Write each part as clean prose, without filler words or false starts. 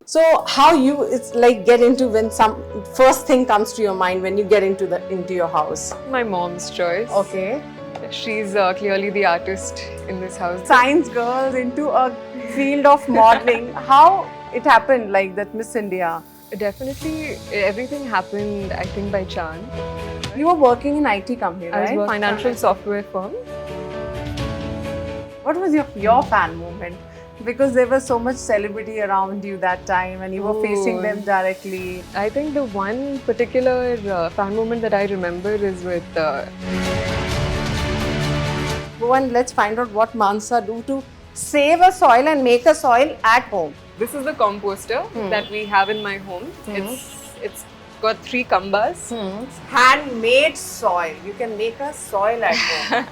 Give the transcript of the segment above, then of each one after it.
So how you it's like get into when some first thing comes to your mind when you get into your house? My mom's choice. Okay. She's clearly the artist in this house. Science girls into a field of modeling. How it happened like that, Miss India? Definitely, everything happened, I think, by chance. You were working in IT company, I was right? working in a financial software firm. What was your fan moment? Because there was so much celebrity around you that time and you were facing them directly. I think the one particular fan moment that I remember is with Go and let's find out what Mansa do to save a soil and make a soil at home. this is the composter that we have in my home. It's got 3 kambas. Handmade soil. You can make a soil at home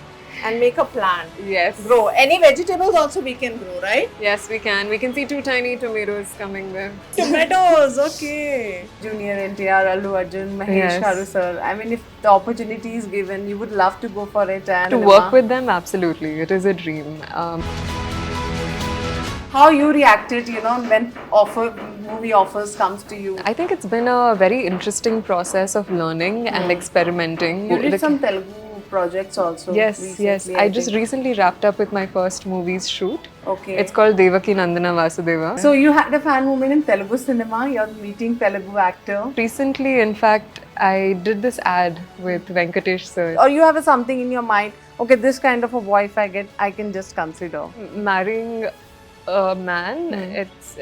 and make a plant. Yes. Grow. Any vegetables also we can grow, right? Yes, we can. We can see 2 tiny tomatoes coming there. Tomatoes, okay. Junior NTR, Allu Arjun, Mahesh Yes. Karu sir. I mean, if the opportunity is given, you would love to go for it. And To work with them, absolutely. It is a dream. how you reacted, when movie offers comes to you. I think it's been a very interesting process of learning and experimenting. You did some Telugu projects also. Yes, recently, I just recently wrapped up with my first movies shoot. Okay. It's called Devaki Nandana Vasudeva. So you had a fan moment in Telugu cinema. You're meeting Telugu actor. Recently, in fact, I did this ad with Venkatesh sir. Or you have something in your mind. Okay, this kind of a boy if I can just consider. Marrying a man,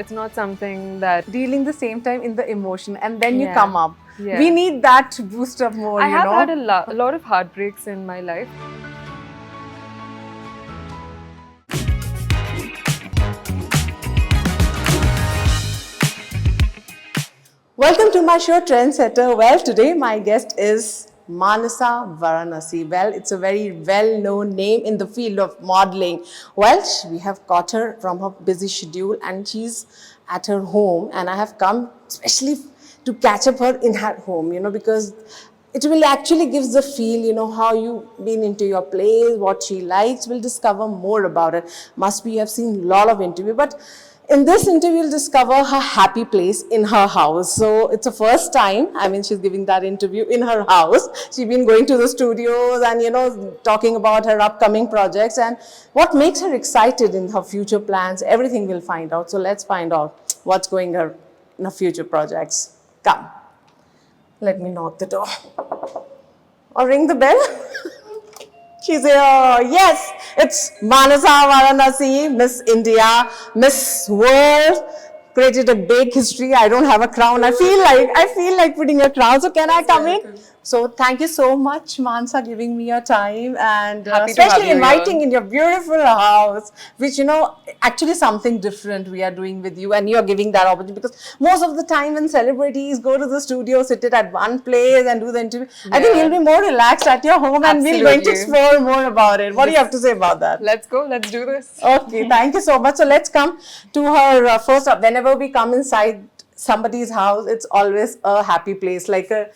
it's not something that Dealing the same time in the emotion and then you Yeah. come up. Yeah. We need that boost up more, I have had a lot of heartbreaks in my life. Welcome to my show, Trendsetter. Well, today my guest is Manasa Varanasi. Well, it's a very well-known name in the field of modeling. Well, we have caught her from her busy schedule and she's at her home and I have come especially to catch up her in her home, because it will actually gives the feel, how you've been into your place, what she likes. We'll discover more about it. Must be you have seen a lot of interview, but in this interview, you'll discover her happy place in her house. So it's the first time, she's giving that interview in her house. She's been going to the studios and, talking about her upcoming projects and what makes her excited in her future plans. Everything we'll find out. So let's find out what's going on in her future projects. Come. Let me knock the door. Or ring the bell. She's here. Yes, it's Manasa Varanasi, Miss India, Miss World. Created a big history. I don't have a crown. I feel like putting a crown. So can I come in? So thank you so much, Mansa, giving me your time and Happy to have especially you inviting here. in your beautiful house, which actually something different we are doing with you, and you are giving that opportunity because most of the time when celebrities go to the studio, sit it at one place and do the interview, I think you'll be more relaxed at your home, and we're going to Absolutely. explore more about it. What do you have to say about that? Let's go, let's do this. Okay, thank you so much. So let's come to her first up. Whenever we come inside somebody's house, it's always a happy place, like a,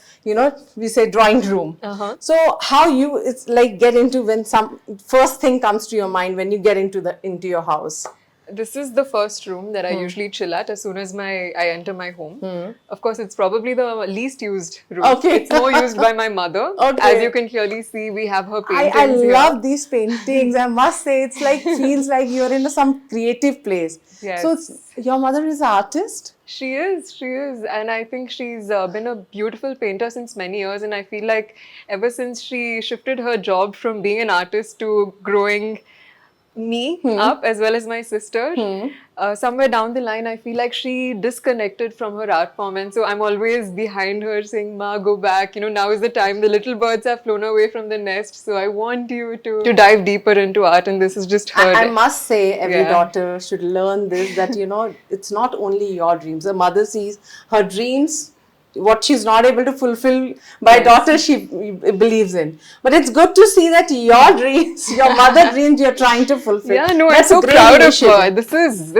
we say drawing room. So how you, it's like get into when some first thing comes to your mind when you get into your house. This is the first room that I usually chill at as soon as I enter my home. Of course, it's probably the least used room. Okay. It's more used by my mother. Okay. As you can clearly see, we have her paintings I here. love these paintings. I must say, it's like feels like you're in some creative place. Yes. So your mother is an artist? She is. And I think she's been a beautiful painter since many years. And I feel like ever since she shifted her job from being an artist to growing me up as well as my sister, somewhere down the line I feel like she disconnected from her art form, and so I'm always behind her saying, "Ma, go back, now is the time, the little birds have flown away from the nest, so I want you to dive deeper into art," and this is just her. I must say every Yeah. daughter should learn this, that it's not only your dreams. A mother sees her dreams, what she's not able to fulfill by daughter, she believes in. But it's good to see that your dreams, your mother dreams, you're trying to fulfill. Yeah, no, That's I'm so a great proud of initiative. her.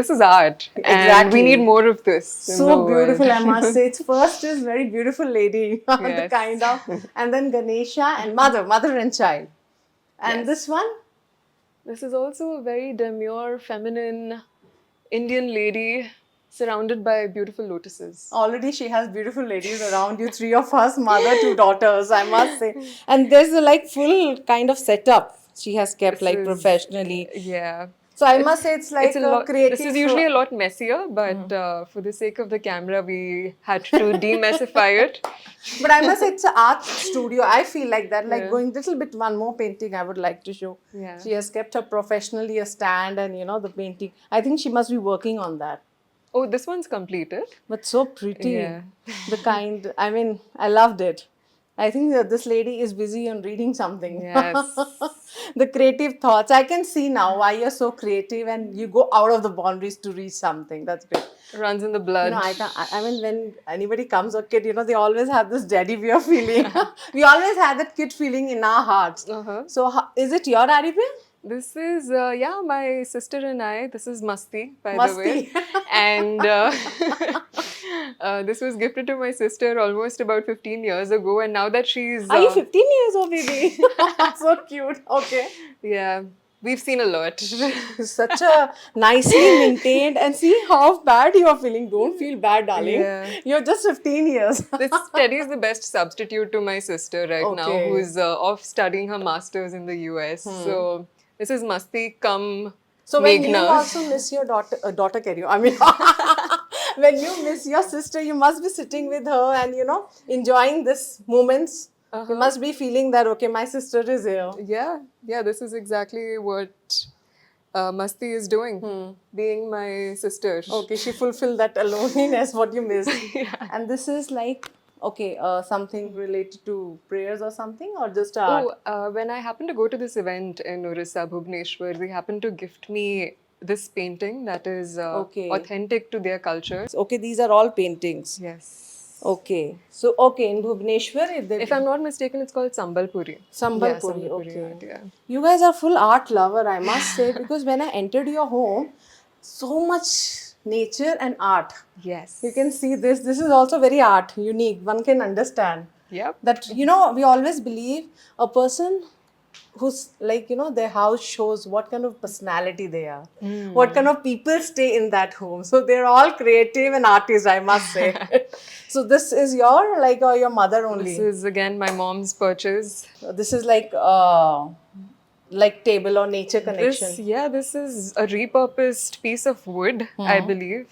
This is art, and Exactly. we need more of this. in the So world. beautiful, I must say. It's first is very beautiful lady, the Yes. kind of, and then Ganesha and mother and child. And Yes. this one? This is also a very demure, feminine Indian lady surrounded by beautiful lotuses. Already she has beautiful ladies around you, three of us, mother, two daughters, I must say. And there's a like full kind of setup she has kept This like is- professionally. Yeah. So I must say it's like It's a a lot. creative. This is usually a lot messier, but for the sake of the camera, we had to demessify it. But I must say it's an art studio. I feel like that. Like Yeah. going little bit one more painting I would like to show. Yeah. She has kept her professionally a stand and the painting. I think she must be working on that. Oh, this one's completed. But so pretty. Yeah. The kind, I mean, I loved it. I think that this lady is busy on reading something. Yes. The creative thoughts. I can see now why you're so creative and you go out of the boundaries to reach something. That's great. Runs in the blood. I mean, when anybody comes a kid, they always have this daddy bear feeling. We always have that kid feeling in our hearts. Uh-huh. So, is it your daddy bear? This is, my sister and I. This is Masti, by the way. Masti. And this was gifted to my sister almost about 15 years ago. And now that she's. Are you 15 years old, baby? So cute. Okay. Yeah, we've seen a lot. Such a nicely maintained, and see how bad you are feeling. Don't feel bad, darling. Yeah. You're just 15 years. This Teddy is the best substitute to my sister right now, Okay. who's off studying her masters in the US. So this is Masti come So when you Meghna. also miss your daughter carry I mean, when you miss your sister, you must be sitting with her and enjoying this moments. You must be feeling that okay, my sister is here. Yeah, this is exactly what Masti is doing, being my sister. Okay, she fulfilled that loneliness what you missed. And this is like okay, something related to prayers or something, or just art. When I happened to go to this event in Orissa, Bhubaneswar, they happened to gift me this painting that is Okay. authentic to their culture. Okay, these are all paintings. Yes. Okay, so okay, in Bhubaneswar, If I'm not mistaken, it's called Sambalpuri. Sambalpuri, Yeah, Sambalpuri okay. art, yeah. You guys are full art lover, I must say, because when I entered your home, so much nature and art. Yes. You can see this. This is also very art, unique. One can understand Yep. that. We always believe a person who's like their house shows what kind of personality they are, what kind of people stay in that home. So they're all creative and artists, I must say. So this is your or your mother only. This is again my mom's purchase. This is like table or nature connection. This is a repurposed piece of wood, I believe.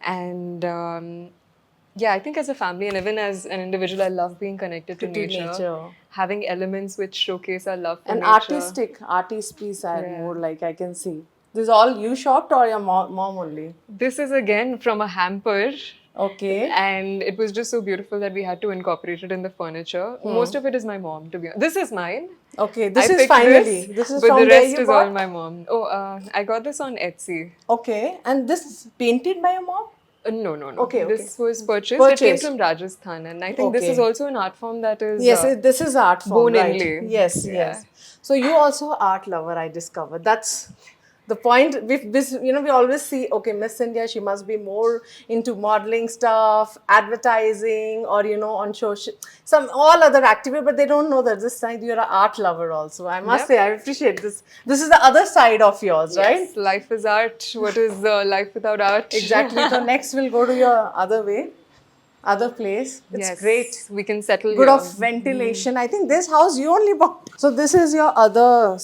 And I think as a family and even as an individual, I love being connected to nature. Having elements which showcase our love for An nature. artist piece, more like I can see. This is all you shopped or your mom only? This is again from a hamper. Okay. And it was just so beautiful that we had to incorporate it in the furniture. Most of it is my mom, to be honest. This is mine. Okay, this I is picked finally. This is but from the where rest you is got? all my mom. I got this on Etsy. Okay, and this painted by your mom? No. Okay, This was purchased. It Purchased. came from Rajasthan, and I think this Okay. is also an art form that is. Yes, this is art form, bone right? inlay. Yes, Yeah. yes. So you also art lover, I discovered. That's the point. We always see, okay, Miss India, she must be more into modeling stuff, advertising, or on social, all other activity, but they don't know that this side you're an art lover also. I must Yep. say, I appreciate this. This is the other side of yours, right? Yes, life is art. What is life without art? Exactly. So next we'll go to your other way, other place. It's Yes, great. We can settle Good here. of ventilation. I think this house you only bought. So this is your other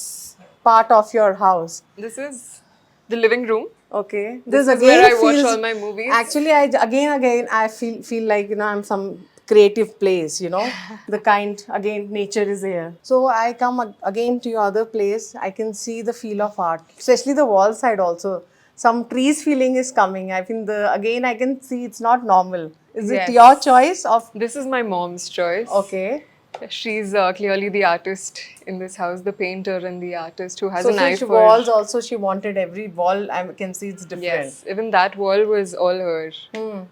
part of your house. This is the living room. Okay. This is where I watch all my movies. Actually, I again I feel like I'm some creative place. The kind again nature is here. So I come again to your other place. I can see the feel of art, especially the wall side also. Some trees feeling is coming. I think I can see it's not normal. Is Yes. it your choice of? This is my mom's choice. Okay. She's clearly the artist in this house, the painter and the artist who has So an eye each for. walls also she wanted every wall. I can see it's different. Yes, even that wall was all her.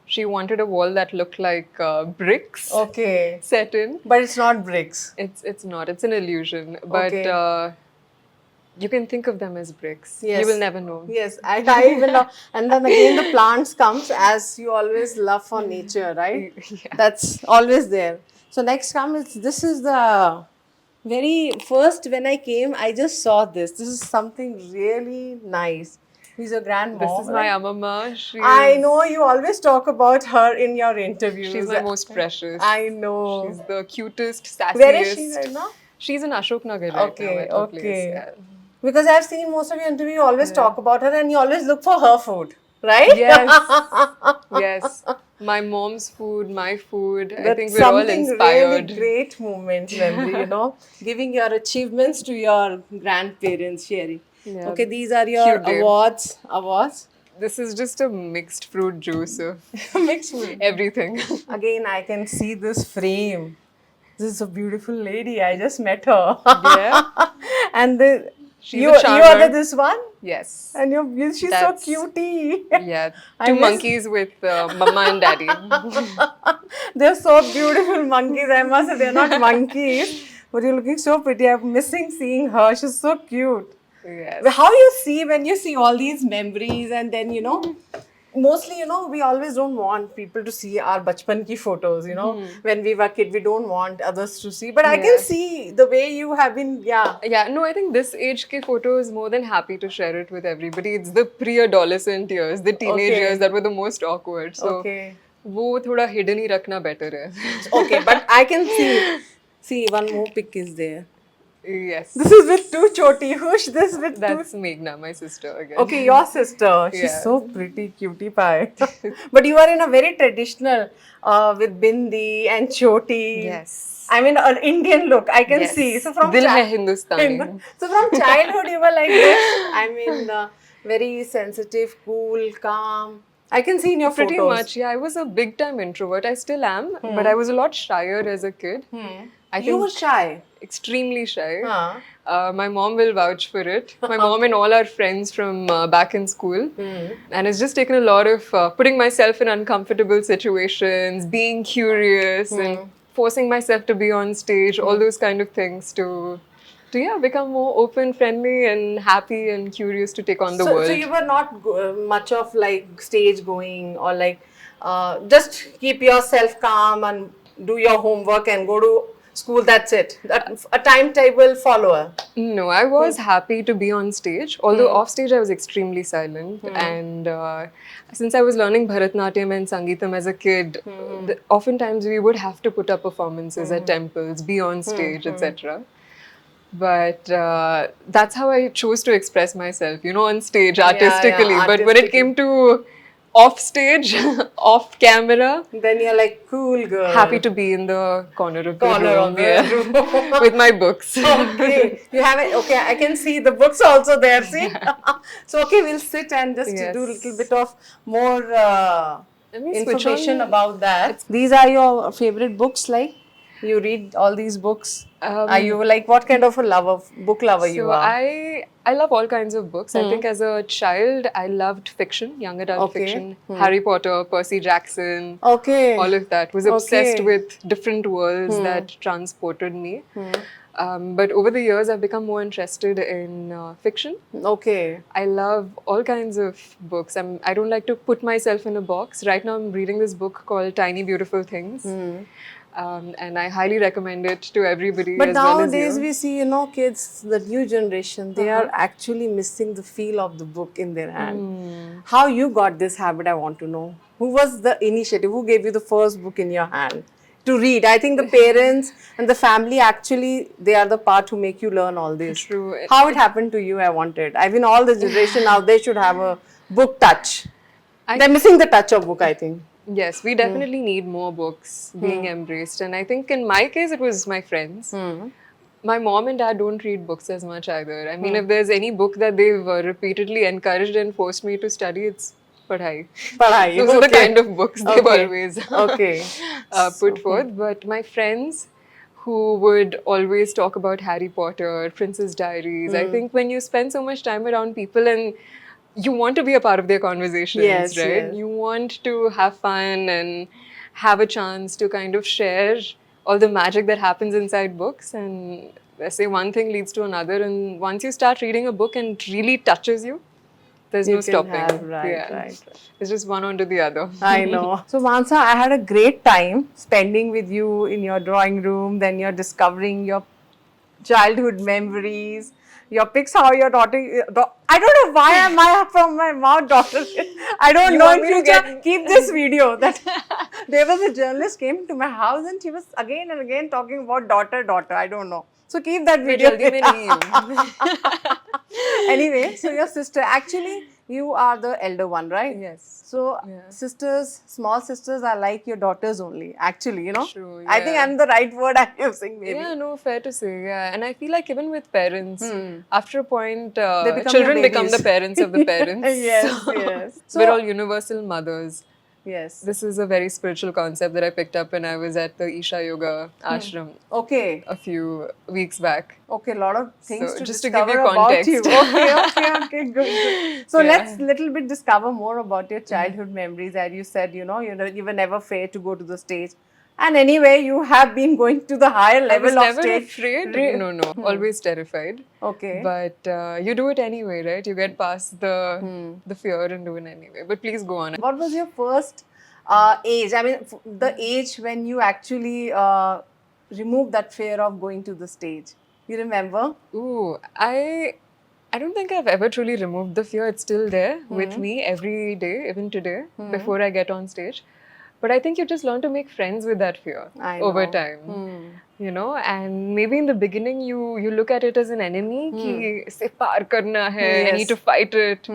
She wanted a wall that looked like bricks Okay. set in. But it's not bricks. It's not. It's an illusion. But Okay. you can think of them as bricks. Yes. You will never know. Yes, I even know. And then again the plants comes as you always love for nature, right? Yeah. That's always there. So next comes, this is the very first when I came, I just saw this. This is something really nice. Who's your grandmom? This is my Amama. I know you always talk about her in your interviews. She's my most precious. I know. She's the cutest, sassiest. Where is she right now? She's in Ashok Nagar right now at her place. Yeah. Because I've seen most of your interview, you always talk about her and you always look for her food, right? Yes. Yes. My mom's food, my food. I think we're all inspired. Really great moment, memory, you know, giving your achievements to your grandparents, sharing. Yeah. Okay, these are your Cute day. awards. This is just a mixed fruit juice of Mixed food. everything. Again, I can see this frame. This is a beautiful lady. I just met her. Yeah. And She's you a are charmer. this one? Yes. And she's That's- so cutie. Yeah. I Two miss- monkeys with mama and daddy. They're so beautiful monkeys. I must say, they're not monkeys, but you're looking so pretty. I'm missing seeing her. She's so cute. Yes. How you see when you see all these memories, and then mostly we always don't want people to see our bachpan ki photos. When we were kid, we don't want others to see. But I can Yes. see the way you have been. Yeah. Yeah, no, I think this age ke photo is more than happy to share it with everybody. It's the pre-adolescent years, the teenage Okay. years that were the most awkward. So Okay. वो थोड़ा hidden ही रखना better है. Okay, but I can see. See, one more pic is there. Yes. This is with two choti. Whoosh, this with two. That's Meghna, my sister again. Okay, your sister. She's Yeah. so pretty, cutie pie. But you are in a very traditional, with bindi and choti. Yes. I mean, an Indian look. I can Yes. see. So from Dil hai Hindustani. so from childhood, you were like this. I mean, very sensitive, cool, calm. I can see in your Pretty photos. much, yeah. I was a big time introvert. I still am, but I was a lot shyer as a kid. I You were think shy. extremely shy. Huh. My mom will vouch for it. My mom and all our friends from back in school. And it's just taken a lot of putting myself in uncomfortable situations, being curious, and forcing myself to be on stage, all those kind of things to become more open, friendly, and happy and curious to take on the world. So you were not much of like stage going or like just keep yourself calm and do your homework and go to school. That's it. A timetable follower. No, I was happy to be on stage. Although off stage, I was extremely silent. And since I was learning Bharatnatyam and Sangeetam as a kid, oftentimes we would have to put up performances at temples, be on stage, etc. But that's how I chose to express myself, on stage artistically. But when it came to off stage, off camera, Then you're like cool girl. happy to be in the corner of the Corner room, of the room. with my books. Okay, you have it. Okay, I can see the books also there. See, so okay, we'll sit and just Yes. do a little bit of more me switch information on. about that. These are your favorite books, like you read all these books. Are you like what kind of a book lover you So are? I love all kinds of books. I think as a child I loved fiction, young adult Okay. fiction, Harry Potter, Percy Jackson, Okay. all of that. Was obsessed Okay. with different worlds that transported me. But over the years I've become more interested in fiction. Okay. I love all kinds of books. I don't like to put myself in a box. Right now I'm reading this book called Tiny Beautiful Things. And I highly recommend it to everybody. But as well as nowadays you. we see, kids, the new generation, they are actually missing the feel of the book in their hand. How you got this habit, I want to know. Who was the initiative? Who gave you the first book in your hand to read? I think the parents and the family actually, they are the part who make you learn all this. True. How it happened to you, I wanted. I mean, all the generation now, they should have a book touch. They're missing the touch of book, I think. Yes, we definitely need more books being embraced. And I think in my case, it was my friends. My mom and dad don't read books as much either. I mean, if there's any book that they've repeatedly encouraged and forced me to study, it's Padhai. Padhai, Those are the okay. kind of books they've Okay. always Okay. put forth. But my friends who would always talk about Harry Potter, Princess Diaries, I think when you spend so much time around people and you want to be a part of their conversations, Yes, right? yes. You want to have fun and have a chance to kind of share all the magic that happens inside books. And I say one thing leads to another. And once you start reading a book and it really touches you, there's You no can stopping. have- right. It's just one onto the other. I know. So, Mansa, I had a great time spending with you in your drawing room. Then you're discovering your childhood memories, your pics, how your daughter. I don't know why am I from my mouth, daughter. I don't You know. want In me to future, get- keep this video. That there was a journalist came to my house and she was again and again talking about daughter. I don't know. So keep that मैं video. जल्दी में नहीं हूँ. Anyway, so your sister, actually, you are the elder one, right? Yes. So, Yeah. sisters, small sisters are like your daughters only, actually, you know? True, I think yeah. I'm the right word I'm using, maybe. Yeah, no, fair to say. Yeah, and I feel like even with parents, after a point, They become children your become the babies. parents of the parents. Yes, So, yes. we're So- all universal mothers. Yes. This is a very spiritual concept that I picked up when I was at the Isha Yoga ashram Okay. a few weeks back. Okay, a lot of things So, to just to give discover you about you. context. Okay, good. So Yeah. let's little bit discover more about your childhood memories. As you said, you know, you were never afraid to go to the stage, and anyway, you have been going to the higher I was level of never stage. afraid. No, always terrified. Okay. But you do it anyway, right? You get past the fear and do it anyway. But please go on. What was your first age? I mean, the age when you actually removed that fear of going to the stage. You remember? Ooh, I don't think I've ever truly removed the fear. It's still there with me every day, even today, before I get on stage. But I think you just learn to make friends with that fear I over know. time. You know, and maybe in the beginning you look at it as an enemy, कि इसे पार करना है, I Yes. need to fight it.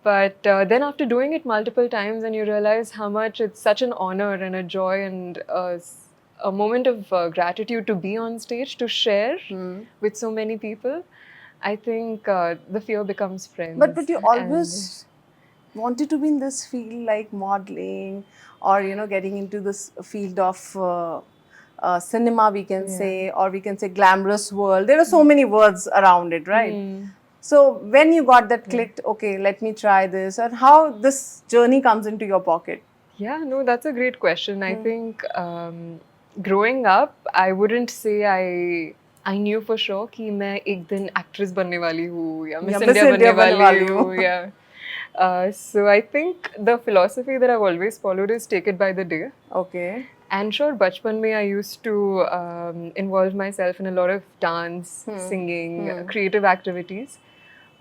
But then after doing it multiple times and you realize how much it's such an honor and a joy and a moment of gratitude to be on stage, to share with so many people, I think the fear becomes friends. But you always wanted to be in this field like modeling or you know getting into this field of cinema, we can say, or we can say glamorous world. There are so many words around it, right? So when you got that clicked, okay, let me try this, and how this journey comes into your pocket? Yeah, no, that's a great question. I think growing up, I wouldn't say I knew for sure कि मैं एक दिन actress बनने वाली हूँ या Miss India बनने वाली हूँ. Yeah. So I think the philosophy that I've always followed is take it by the day. Okay. And sure, bachpan mein I used to involve myself in a lot of dance, singing, creative activities.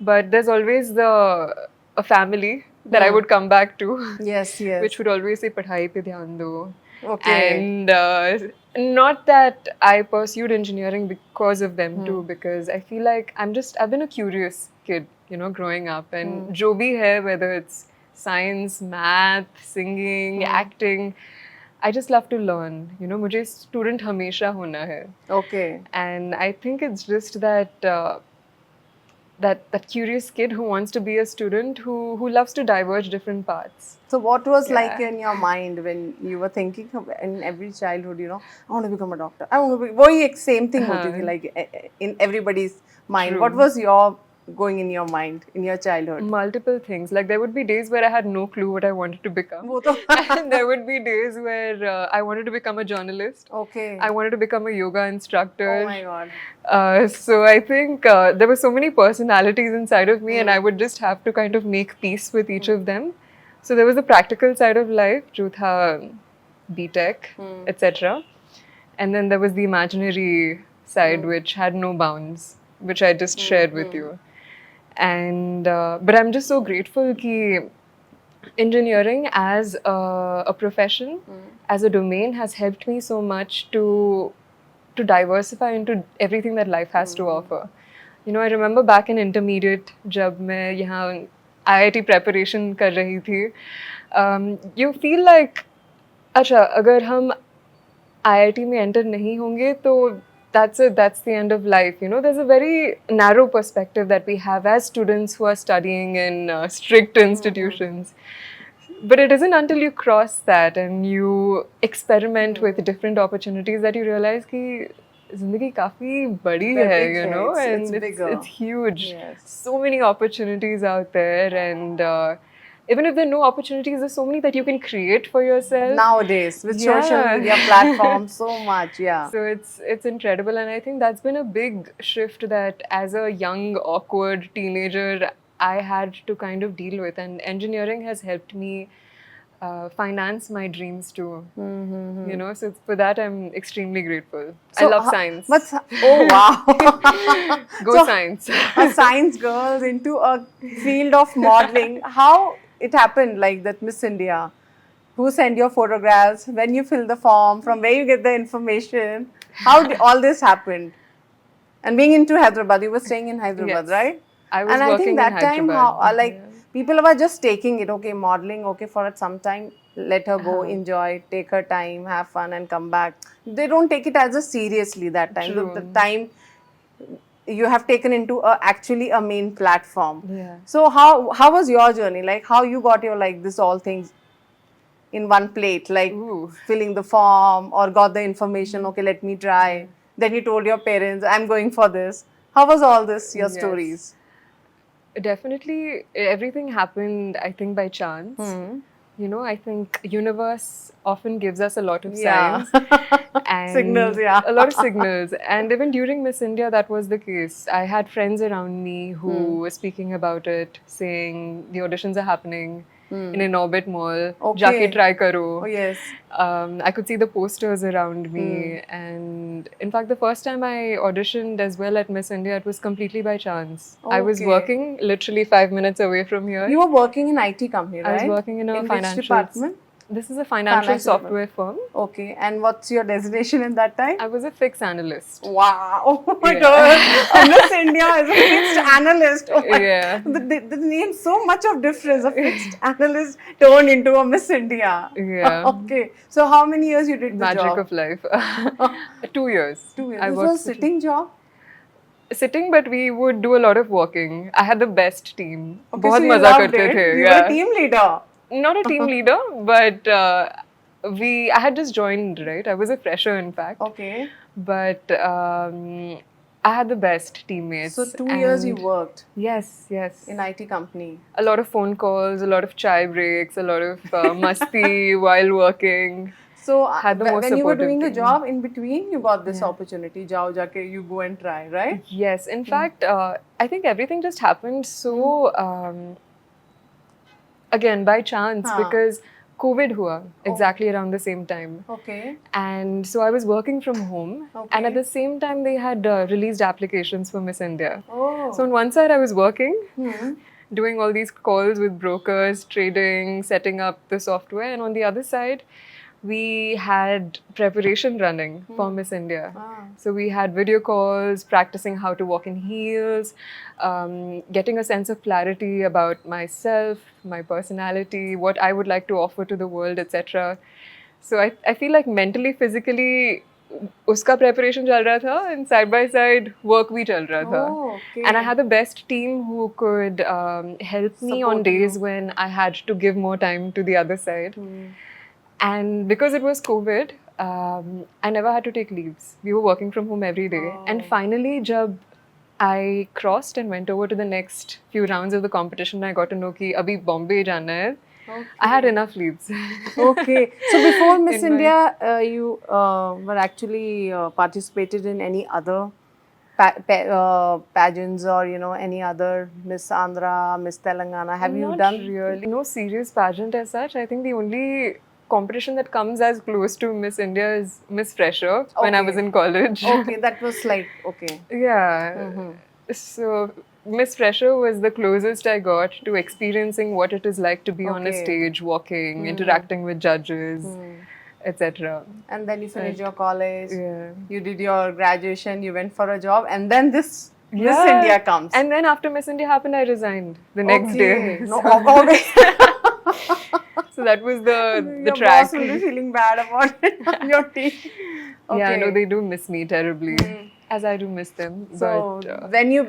But there's always a family that I would come back to. Yes, yes. Which would always say, "Padhai pe dhyan do." Okay. And not that I pursued engineering because of them too, because I feel like I've been a curious kid, you know, growing up. And jo bhi hai, whether it's science, math, singing, acting, I just love to learn. You know, मुझे student हमेशा होना है. Okay. And I think it's just that that curious kid who wants to be a student who loves to diverge different paths. So what was like Yeah. in your mind when you were thinking of, in every childhood, you know, I want to become a doctor. I want to be, वही एक same thing होती थी, like in everybody's mind. True. What was your going in your mind in your childhood? Multiple things. Like there would be days where I had no clue what I wanted to become. वो तो And there would be days where I wanted to become a journalist. okay. I wanted to become a yoga instructor. Oh my god. So I think there were so many personalities inside of me, and I would just have to kind of make peace with each of them. So there was the practical side of life, जो था BTech, etc. And then there was the imaginary side, which had no bounds, which I just shared with you. And but I'm just so grateful कि engineering as a profession, as a domain, has helped me so much to diversify into everything that life has to offer. You know, I remember back in intermediate, जब मैं यहाँ IIT preparation कर रही थी, you feel like, अच्छा, अगर हम IIT में enter नहीं होंगे तो that's it, that's the end of life. You know, there's a very narrow perspective that we have as students who are studying in strict institutions. But it isn't until you cross that and you experiment with different opportunities that you realize कि ज़िंदगी काफ़ी बड़ी है, big you है, know, it's and bigger. it's huge. Yes. So many opportunities out there, and even if there are no opportunities, there's so many that you can create for yourself. Nowadays with social Yeah. media platforms, so much, yeah. So it's incredible, and I think that's been a big shift that as a young, awkward teenager, I had to kind of deal with, and engineering has helped me finance my dreams too. You know, so for that I'm extremely grateful. I So, love science. oh wow. Go So, science. a science girl into a field of modeling. How it happened, like that Miss India? Who sent your photographs? When you fill the form? From where you get the information? How did all this happened? And being into Hyderabad, you were staying in Hyderabad, Yes. right? I was and I working think in that time, how Hyderabad. like people were just taking it. Okay, modeling. Okay, for it some time, let her go, Uh-huh. enjoy, take her time, have fun, and come back. They don't take it as a seriously that time. The True. time you have taken into actually a main platform. Yeah. So how was your journey? Like how you got your like this all things in one plate, like Ooh. filling the form or got the information. Okay, let me try. Then you told your parents, I'm going for this. How was all this? Your Yes. stories. Definitely, everything happened, I think, by chance. You know, I think universe often gives us a lot of Yeah. signs and Signals, yeah. a lot of signals. And even during Miss India, that was the case. I had friends around me who were speaking about it, saying the auditions are happening in an Orbit Mall. Okay. Jaake try karo. Oh yes. I could see the posters around me, and in fact, the first time I auditioned as well at Miss India, it was completely by chance. I was Okay. working literally 5 minutes away from here. You were working in IT company, right? I was working in a which financial department? This is a financial Financial software firm. Okay. And what's your designation in that time? I was a fixed analyst. Wow. Oh my Yeah. God. Miss India is a fixed analyst. Oh my Yeah. The name so much of difference. A fixed analyst turned into a Miss India. Yeah. Okay. So how many years you did the Magic job? of life. 2 years. 2 years. I This worked was for sitting job? sitting, but we would do a lot of walking. I had the best team. Okay, बहुत so you मजा loved करते it. थे. You were a team leader. Not a team leader, but I had just joined, right? I was a fresher, in fact. Okay. But I had the best teammates. So 2 years you and- worked Yes, yes. in IT company. A lot of phone calls, a lot of chai breaks, a lot of masti while working. So Had the most when you were supportive doing the team. job in between, you got this opportunity. Jao jaake you go and try, right? Yes, in fact, I think everything just happened so again by chance Huh. because COVID hua exactly around the same time. Okay. And so I was working from home, and Okay. at the same time they had released applications for Miss India. Oh. So on one side I was working, Hmm. doing all these calls with brokers, trading, setting up the software, and on the other side we had preparation running for Miss India. Ah. So we had video calls, practicing how to walk in heels, getting a sense of clarity about myself, my personality, what I would like to offer to the world, etc. So I feel like mentally, physically, uska preparation chal raha tha, and side by side work bhi chal raha tha. Oh, okay. And I had the best team who could help me on Support days you. when I had to give more time to the other side. And because it was COVID, I never had to take leaves. We were working from home every day. And finally, jab I crossed and went over to the next few rounds of the competition, I got to know कि अभी Bombay जाना है. I had enough leaves. Okay. So before Miss In my- India, you were actually participated in any other pageants or any other Miss Andhra, Miss Telangana. Have you Not done? really. No serious pageant as such. I think the only competition that comes as close to Miss India is Miss Fresher when I Okay. was in college. Okay, that was like okay. Yeah. So Miss Fresher was the closest I got to experiencing what it is like to be on a Okay. stage, walking, interacting with judges, etc. And then you finished your college. Yeah. You did your graduation. You went for a job, and then this Miss Yeah. India comes. And then after Miss India happened, I resigned the next Okay. day. No, So, always. so that was the Your track. boss will be feeling bad about it. Your team. Okay. Yeah, no, they do miss me terribly, as I do miss them. So but when you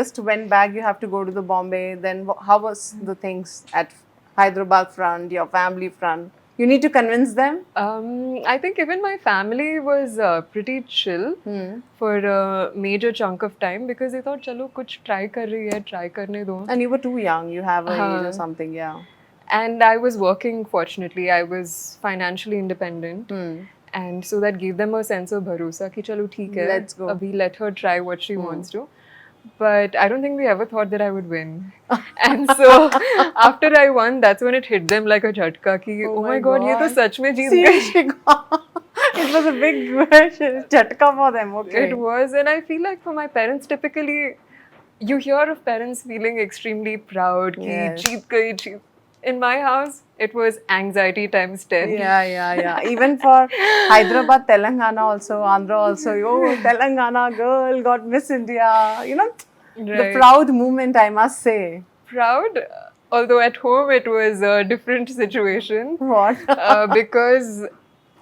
just went back, you have to go to the Bombay. Then how was the things at Hyderabad front, your family front? You need to convince them. I think even my family was pretty chill for a major chunk of time because they thought, "Chalo, kuch try kar rahi hai, try karne do." And you were too young. You have an age or something, yeah. And I was working. Fortunately, I was financially independent. And so that gave them a sense of bharosa कि चलो ठीक है Let's go. अभी let her try what she wants to. but I don't think they ever thought that I would win. And so after I won, that's when it hit them like a jhatka ki, oh my god, ये तो सच में जीत गए. Seriously, it was a big chatka for them. Okay. It was, and I feel like for my parents, typically, you hear of parents feeling extremely proud. Ki Yes. jeet gayi, jeet. In my house, it was anxiety times 10. Yeah. Even for Hyderabad, Telangana also, Andhra also. Oh, Telangana girl got Miss India. You know, the Right. proud moment, I must say. Proud, although at home it was a different situation. What? Because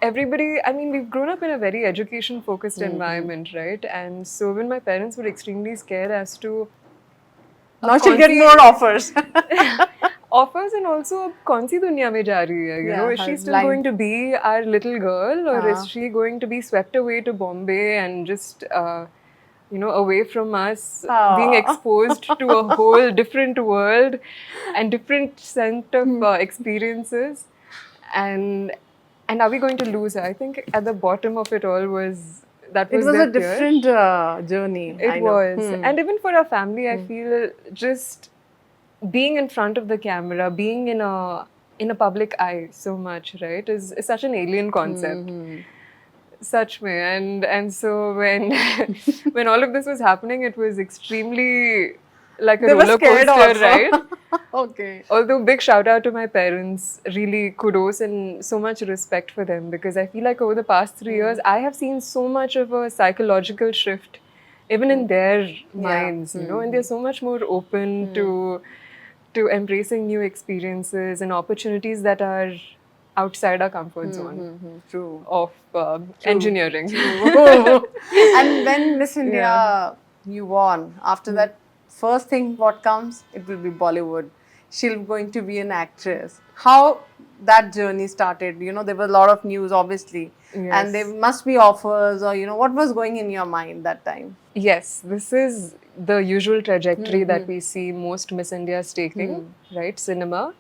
everybody, I mean, we've grown up in a very education focused environment, right? And so when my parents were extremely scared as to Now she'll get कौन सी- more offers. offers, and also अब कौन सी दुनिया में जा रही है, you Yeah, know, is she her still line. going to be our little girl, or हाँ. is she going to be swept away to Bombay and just you know, away from us, being Aw. exposed to a whole different world and different set of experiences, and are we going to lose her? I think at the bottom of it all was that It was was their a fear. different journey. It I know. was. And even for our family, I feel just being in front of the camera, being in a public eye so much, right, is such an alien concept. Such me. And so when when all of this was happening, it was extremely like a They were roller scared coaster, also. right? Okay. Although big shout out to my parents, really kudos and so much respect for them, because I feel like over the past 3 years, I have seen so much of a psychological shift, even in their minds, you know, and they're so much more open to embracing new experiences and opportunities that are outside our comfort zone True. of engineering. And when Miss India you won, after that, first thing what comes, it will be Bollywood. She'll going to be an actress. How that journey started? You know, there were a lot of news, obviously, Yes. and there must be offers, or you know, what was going in your mind that time? Yes, this is the usual trajectory that we see most Miss Indias taking, right? Cinema.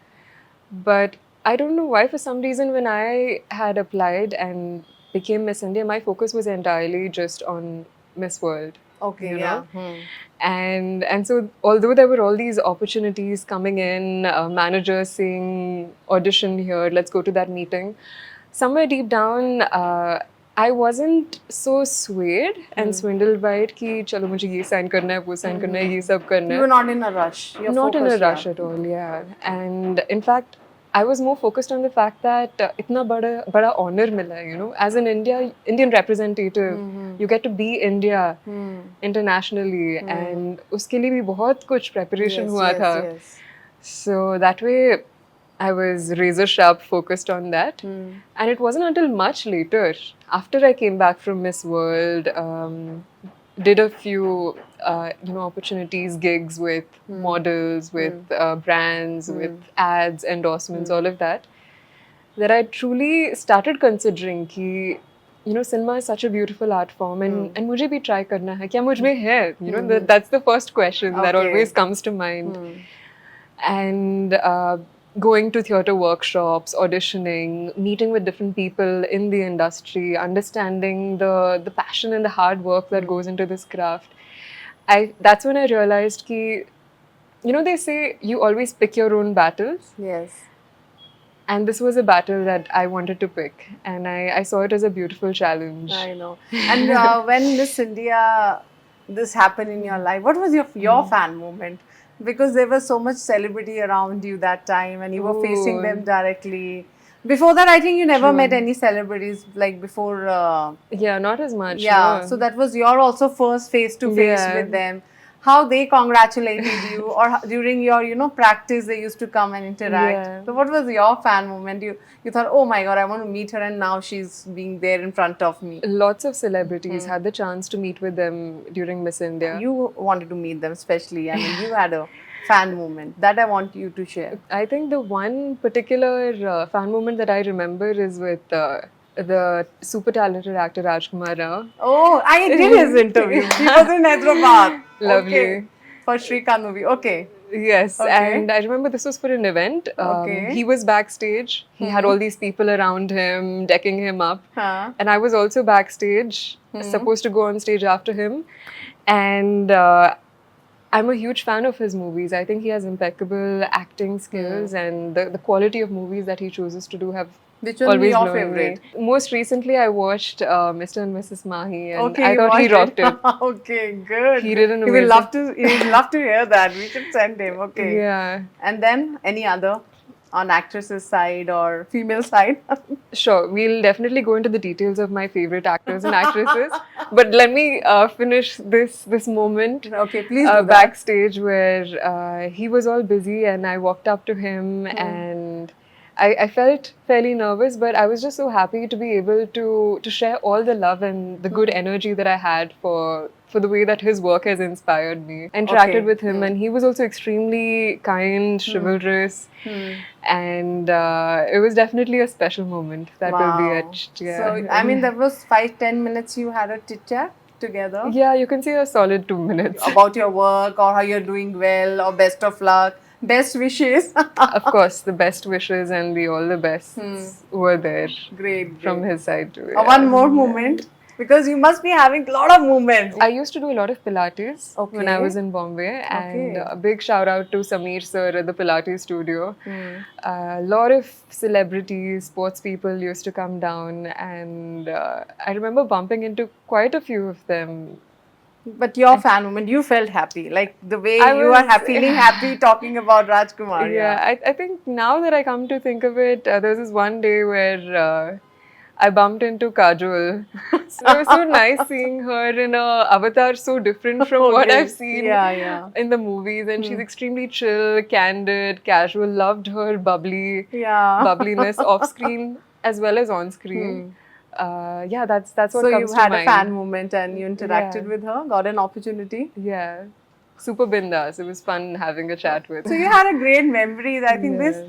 But I don't know why, for some reason, when I had applied and became Miss India, my focus was entirely just on Miss World. Okay, You yeah. know? And so although there were all these opportunities coming in, managers saying audition here, let's go to that meeting, somewhere deep down I wasn't so swayed and swindled by it कि चलो मुझे ये sign करना है, वो sign करना है, ये सब करना You है. were not in a rush. You're Not in a focused, rush yeah. at all, yeah. And in fact, I was more focused on the fact that इतना बड़ा honor मिला है, you know, as an Indian representative, you get to be India internationally, and उसके लिए भी बहुत कुछ preparation Yes, हुआ yes, था. yes. So that way, I was razor sharp focused on that. And it wasn't until much later, after I came back from Miss World, did a few you know, opportunities, gigs with models, with brands, with ads, endorsements, all of that, that I truly started considering कि, you know, cinema is such a beautiful art form, and मुझे भी try करना है. क्या मुझ में है? You know, that's the first question that Okay. always comes to mind. And going to theatre workshops, auditioning, meeting with different people in the industry, understanding the passion and the hard work that goes into this craft. That's when I realized कि, you know, they say you always pick your own battles. Yes. And this was a battle that I wanted to pick. And I saw it as a beautiful challenge. I know. And when Miss India, this happened in your life, what was your fan moment? Because there was so much celebrity around you that time, and you were facing Ooh. them directly. Before that, I think you never met any celebrities like before. Yeah, not as much. Yeah, no. so that was your also first face to face Yeah. with them. How they congratulated you, or during your, you know, practice, they used to come and interact. Yeah. So what was your fan moment? You thought, oh my God, I want to meet her, and now she's being there in front of me. Lots of celebrities had the chance to meet with them during Miss India. You wanted to meet them, especially. I mean, you had a fan moment that I want you to share. I think the one particular fan moment that I remember is with the super talented actor Rajkumar Rao. Oh, I did his interview. He was in Hyderabad. Lovely. Okay. For Shrikant movie. Okay. Yes, Okay. and I remember this was for an event. Okay. He was backstage. He had all these people around him, decking him up. Huh. And I was also backstage, supposed to go on stage after him. And I'm a huge fan of his movies. I think he has impeccable acting skills, and the quality of movies that he chooses to do have Which one always your blown favorite? me. Most recently, I watched Mr. and Mrs. Mahi, and Okay, I you thought he watched rocked it. Okay, good. He did an He will amazing. love to. He will love to hear that. We should send him. Okay. Yeah. And then any other on actress's side or female side? Sure, we'll definitely go into the details of my favorite actors and actresses. But let me finish this moment Okay, please do that. backstage where he was all busy, and I walked up to him, and I felt fairly nervous, but I was just so happy to be able to share all the love and the good energy that I had for the way that his work has inspired me. I interacted Okay. with him, and he was also extremely kind, chivalrous, and it was definitely a special moment that will be etched. Yeah. So, I mean, there was 5-10 minutes you had a chit chat together Yeah, you can say a solid 2 minutes. about your work or how you're doing well or best of luck, best wishes. Of course, the best wishes and the all the bests were there Great. from his side too. One more moment because you must be having a lot of moments. I used to do a lot of Pilates when I Okay. was in Bombay, and Okay. a big shout out to Sameer sir at the Pilates studio. A lot of celebrities, sports people used to come down, and I remember bumping into quite a few of them. But your fan moment, you felt happy, like the way I you are was- feeling happy talking about Rajkumar. Yeah, I think now that I come to think of it, there was this one day where I bumped into Kajol. So it was so nice seeing her in a avatar so different from what Okay. I've seen Yeah. in the movies. And she's extremely chill, candid, casual, loved her Yeah. bubbliness off screen as well as on screen. Yeah, that's what So comes you to had mind. a fan moment and you interacted Yeah. with her, got an opportunity. Yeah. Super bindas. It was fun having a chat with So you had a great memories. I think this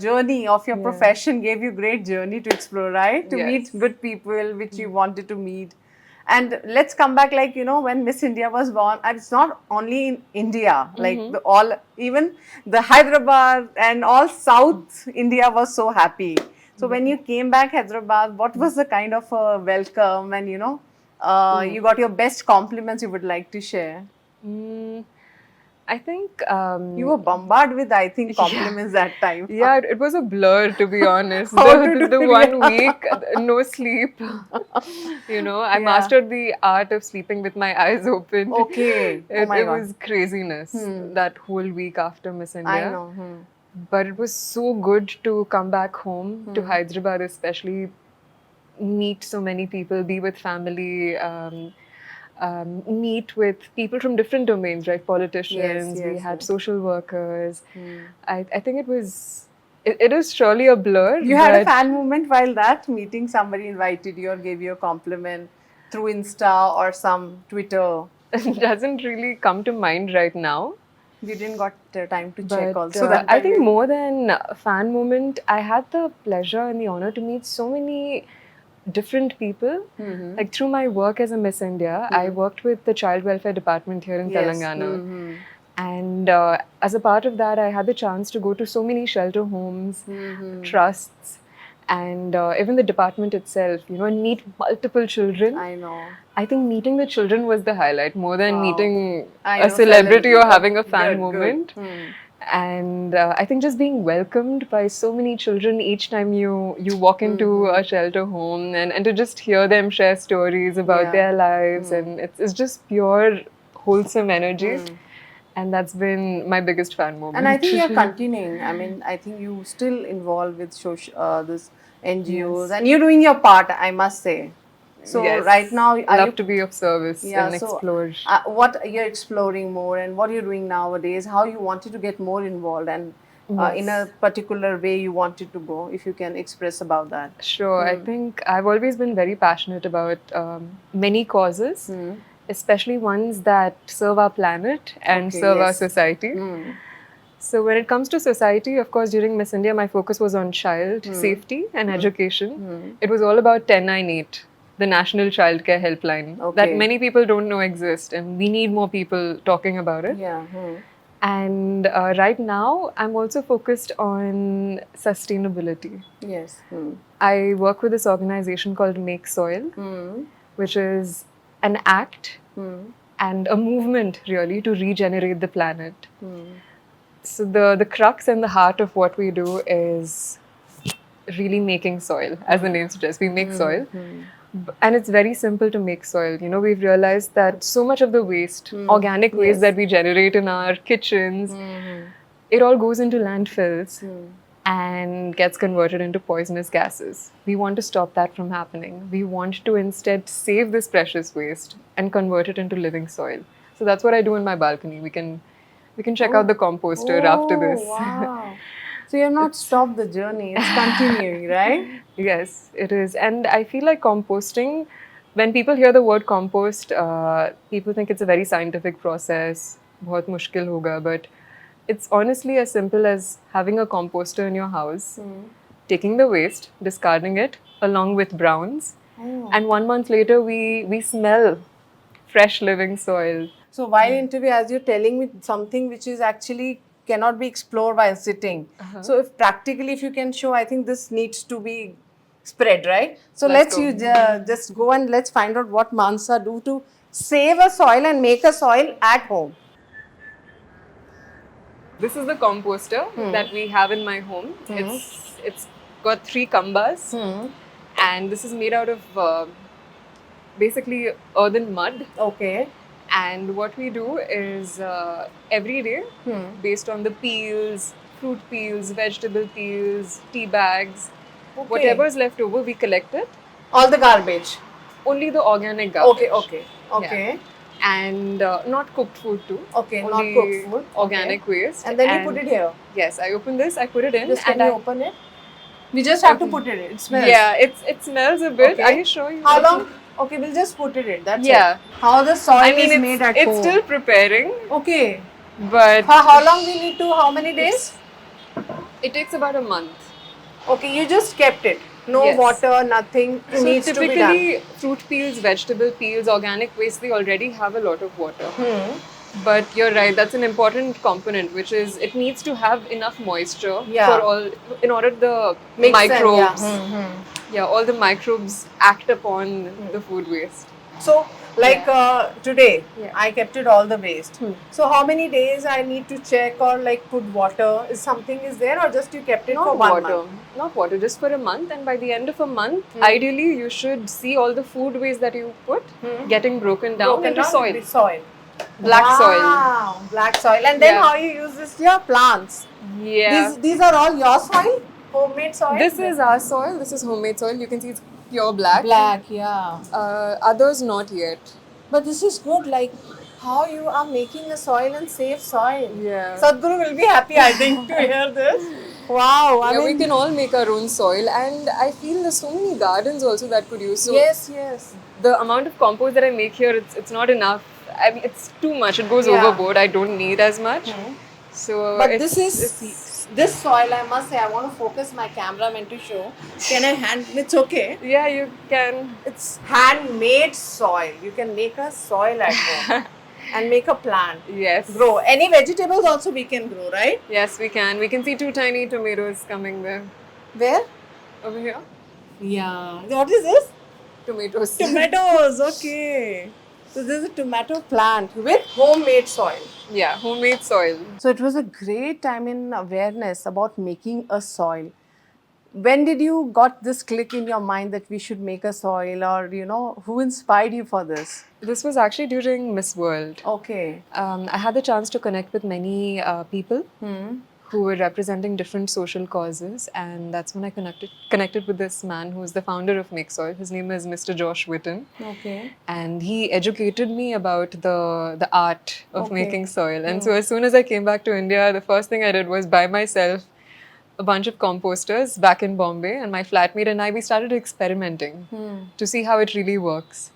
journey of your profession gave you great journey to explore, right? To meet Yes. good people which you wanted to meet. And let's come back, like, you know, when Miss India was born, and it's not only in India, like even the Hyderabad and all South India was so happy. So when you came back Hyderabad, what was the kind of welcome and, you know, you got your best compliments you would like to share? I think You were bombarded with, I think, compliments that time. yeah, it was a blur to be honest. How to do The it, 1 week, no sleep. You know, I Yeah. mastered the art of sleeping with my eyes open. Okay. Oh It, my it God. was craziness that whole week after Miss India. I know. But it was so good to come back home to Hyderabad, especially meet so many people, be with family, meet with people from different domains, right? Politicians, we yes, had yes. social workers. I think it was, it is surely a blur. You had a but fan moment while that meeting, somebody invited you or gave you a compliment through Insta or some Twitter. it doesn't really come to mind right now. You didn't got time to check But also. That I time think you- more than a fan moment, I had the pleasure and the honor to meet so many different people. Like through my work as a Miss India, I worked with the Child Welfare Department here in Yes. Telangana. And as a part of that, I had the chance to go to so many shelter homes, trusts, and even the department itself, you know, and meet multiple children. I know. I think meeting the children was the highlight more than meeting I a know, celebrity or celebrity. having a fan Good, moment. good. And I think just being welcomed by so many children each time you walk into a shelter home, and to just hear them share stories about Yeah. their lives, and it's just pure wholesome energy. And that's been my biggest fan moment. And I think you're continuing. I mean, I think you still involved with social, this NGOs, and you're doing your part, I must say. So Yes. right now, are love you to be of service and explore. what you're exploring more and what you're doing nowadays, how you wanted to get more involved and in a particular way you wanted to go, if you can express about that. Sure, I think I've always been very passionate about many causes, especially ones that serve our planet and Okay, serve our yes. society. So when it comes to society, of course, during Miss India, my focus was on child safety and education. It was all about 1098, the National Child Care Helpline, that Okay. many people don't know exist, and we need more people talking about it. Yeah. And right now, I'm also focused on sustainability. Yes. I work with this organization called Make Soil, which is an act and a movement really to regenerate the planet. So the crux and the heart of what we do is really making soil, as the name suggests. We make soil. And it's very simple to make soil. You know, we've realized that so much of the waste, organic waste that we generate in our kitchens, it all goes into landfills and gets converted into poisonous gases. We want to stop that from happening. We want to instead save this precious waste and convert it into living soil. So that's what I do in my balcony. We can check out the composter after this. Wow. So you have not stopped the journey, it's continuing, right? Yes, it is. And I feel like composting, when people hear the word compost, people think it's a very scientific process, बहुत मुश्किल होगा, but it's honestly as simple as having a composter in your house, taking the waste, discarding it along with browns, and 1 month later we smell fresh living soil. So while interview, as you're telling me something which is actually cannot be explored while sitting. So if practically, if you can show, I think this needs to be spread, right? So let's go. you just go and let's find out what Mansa do to save a soil and make a soil at home. This is the composter that we have in my home. It's got 3 kambas, and this is made out of basically earthen mud. Okay. And what we do is every day, based on the peels, fruit peels, vegetable peels, tea bags, whatever is left over, we collect it. All the garbage. Only the organic garbage. Okay. And not cooked food too. Okay, not Only cooked food. organic waste. And then you put it here. Yes, I open this, I put it in. Just can and you open it? We just have to put it in. It smells. Yeah, it smells a bit. Okay. Are you sure? How long? Okay, we'll just put it in. That's Yeah. it. How the soil I mean, is made at it's home. still preparing, Okay. but How long we need to? How many days? it takes about a month. Okay, you just kept it. No Yes. water, nothing So needs to be done. typically, fruit peels, vegetable peels, organic waste, they already have a lot of water. But you're right, that's an important component, which is it needs to have enough moisture Yeah. for all, in order the Makes sense, microbes, yeah. all the microbes act upon the food waste. So, like today, Yeah. I kept it all the waste. So, how many days I need to check or like put water? Is something is there or just you kept it for Not 1 water, month? not water, just for a month. And by the end of a month, ideally, you should see all the food waste that you put getting broken down Broken into down soil. into soil. Black soil. Wow, black soil. And then Yeah. how you use this? Your plants. Yeah. These are all your soil, homemade soil. This is our soil. This is homemade soil. You can see it's pure black. black, yeah. Others not yet. But this is good. Like how you are making a soil and safe soil. Yeah. Sadhguru will be happy, I think, to hear this. Wow. I Yeah, we mean, can all make our own soil, and I feel there's so many gardens also that could use. So yes. the amount of compost that I make here, it's not enough. I mean, it's too much. It goes Yeah. overboard. I don't need as much. So, But it's- this is this soil. I must say, I want to focus my cameraman to show. Can I hand? It's okay. yeah, you can. It's handmade soil. You can make a soil at home and make a plant. Yes. Grow any vegetables also we can grow, right? Yes, we can. We can see 2 tiny tomatoes coming there. Where? Over here. Yeah. What is this? Tomatoes. Tomatoes. Okay. So this is a tomato plant with homemade soil. Yeah, homemade soil. So it was a great time in awareness about making a soil. When did you got this click in your mind that we should make a soil, or who inspired you for this? This was actually during Miss World. Okay. I had the chance to connect with many people who were representing different social causes, and that's when I connected with this man who is the founder of Make Soil. His name is Mr. Josh Witten, Okay. and he educated me about the art of Okay. making soil. And so as soon as I came back to India, the first thing I did was buy myself a bunch of composters back in Bombay, and my flatmate and I, we started experimenting to see how it really works.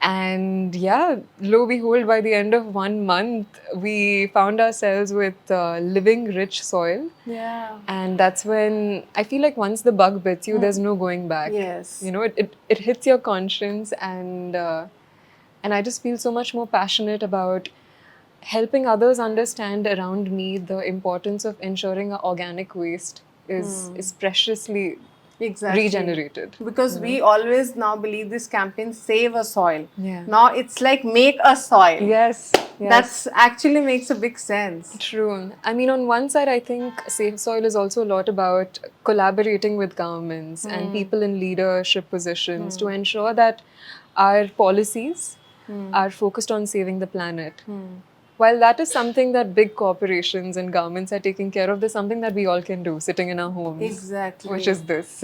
And yeah, lo and behold, by the end of 1 month, we found ourselves with living, rich soil. Yeah. And that's when I feel like once the bug bits you, there's no going back. Yes. It hits your conscience, and I just feel so much more passionate about helping others understand around me the importance of ensuring our organic waste is preciously Exactly. regenerated. Because we always now believe this campaign, save a soil. Yeah. Now it's like make a soil. Yes, yes. That's actually makes a big sense. True. I mean, on one side, I think Safe Soil is also a lot about collaborating with governments and people in leadership positions to ensure that our policies are focused on saving the planet. While that is something that big corporations and governments are taking care of, there's something that we all can do sitting in our homes. Exactly. Which is this.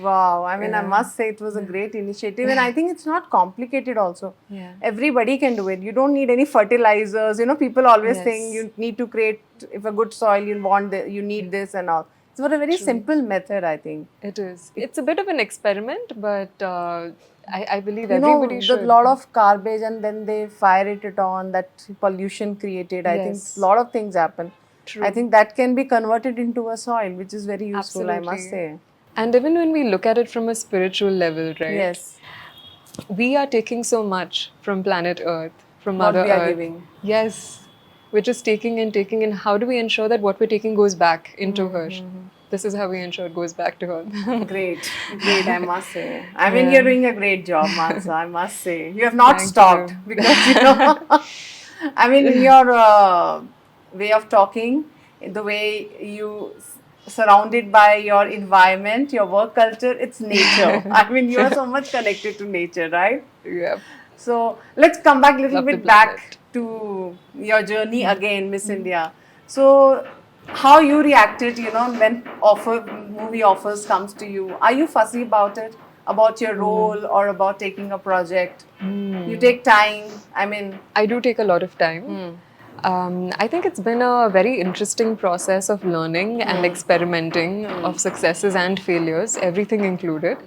Wow. I mean, I must say it was a great initiative, and I think it's not complicated also. Yeah. Everybody can do it. You don't need any fertilizers. You know, people always Yes. think you need to create, if a good soil, you need this and all. It's a very simple method, I think. It is. It's a bit of an experiment, but I believe You know, everybody should. the lot of garbage and then they fire it on, that pollution created. I think Yes. a lot of things happen. True. I think that can be converted into a soil, which is very useful, I must Absolutely. say. And even when we look at it from a spiritual level, right? Yes. We are taking so much from planet Earth, from What Mother we are Earth. giving. Yes. We're just taking and how do we ensure that what we're taking goes back into her? This is how we ensure it goes back to her. Great, I must say. I mean, Yeah. you're doing a great job, Mansa, I must say. You have not Thank stopped you. because, you know, I mean, in your way of talking, in the way you surrounded by your environment, your work culture, it's nature. I mean, you are so much connected to nature, right? Yep. So let's come back a little Love the bit back planet. to your journey again, Miss India. So how you reacted, you know, when movie offers comes to you? Are you fussy about it, about your role or about taking a project? You take time. I mean, I do take a lot of time. I think it's been a very interesting process of learning and experimenting, of successes and failures, everything included.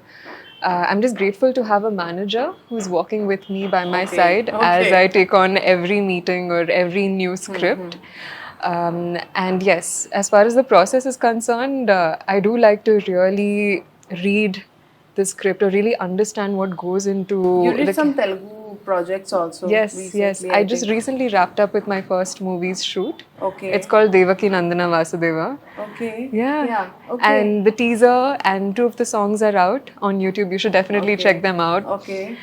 I'm just grateful to have a manager who's walking with me by my Okay, side as okay. I take on every meeting or every new script. And yes, as far as the process is concerned, I do like to really read the script or really understand what goes into you did the some Telugu projects also Yes, recently. yes. I just think. recently wrapped up with my first movie's shoot. Okay. It's called Devaki Nandana Vasudeva. Okay. Yeah. Yeah. Okay. And the teaser and 2 of the songs are out on YouTube. You should definitely Okay. check them out. Okay.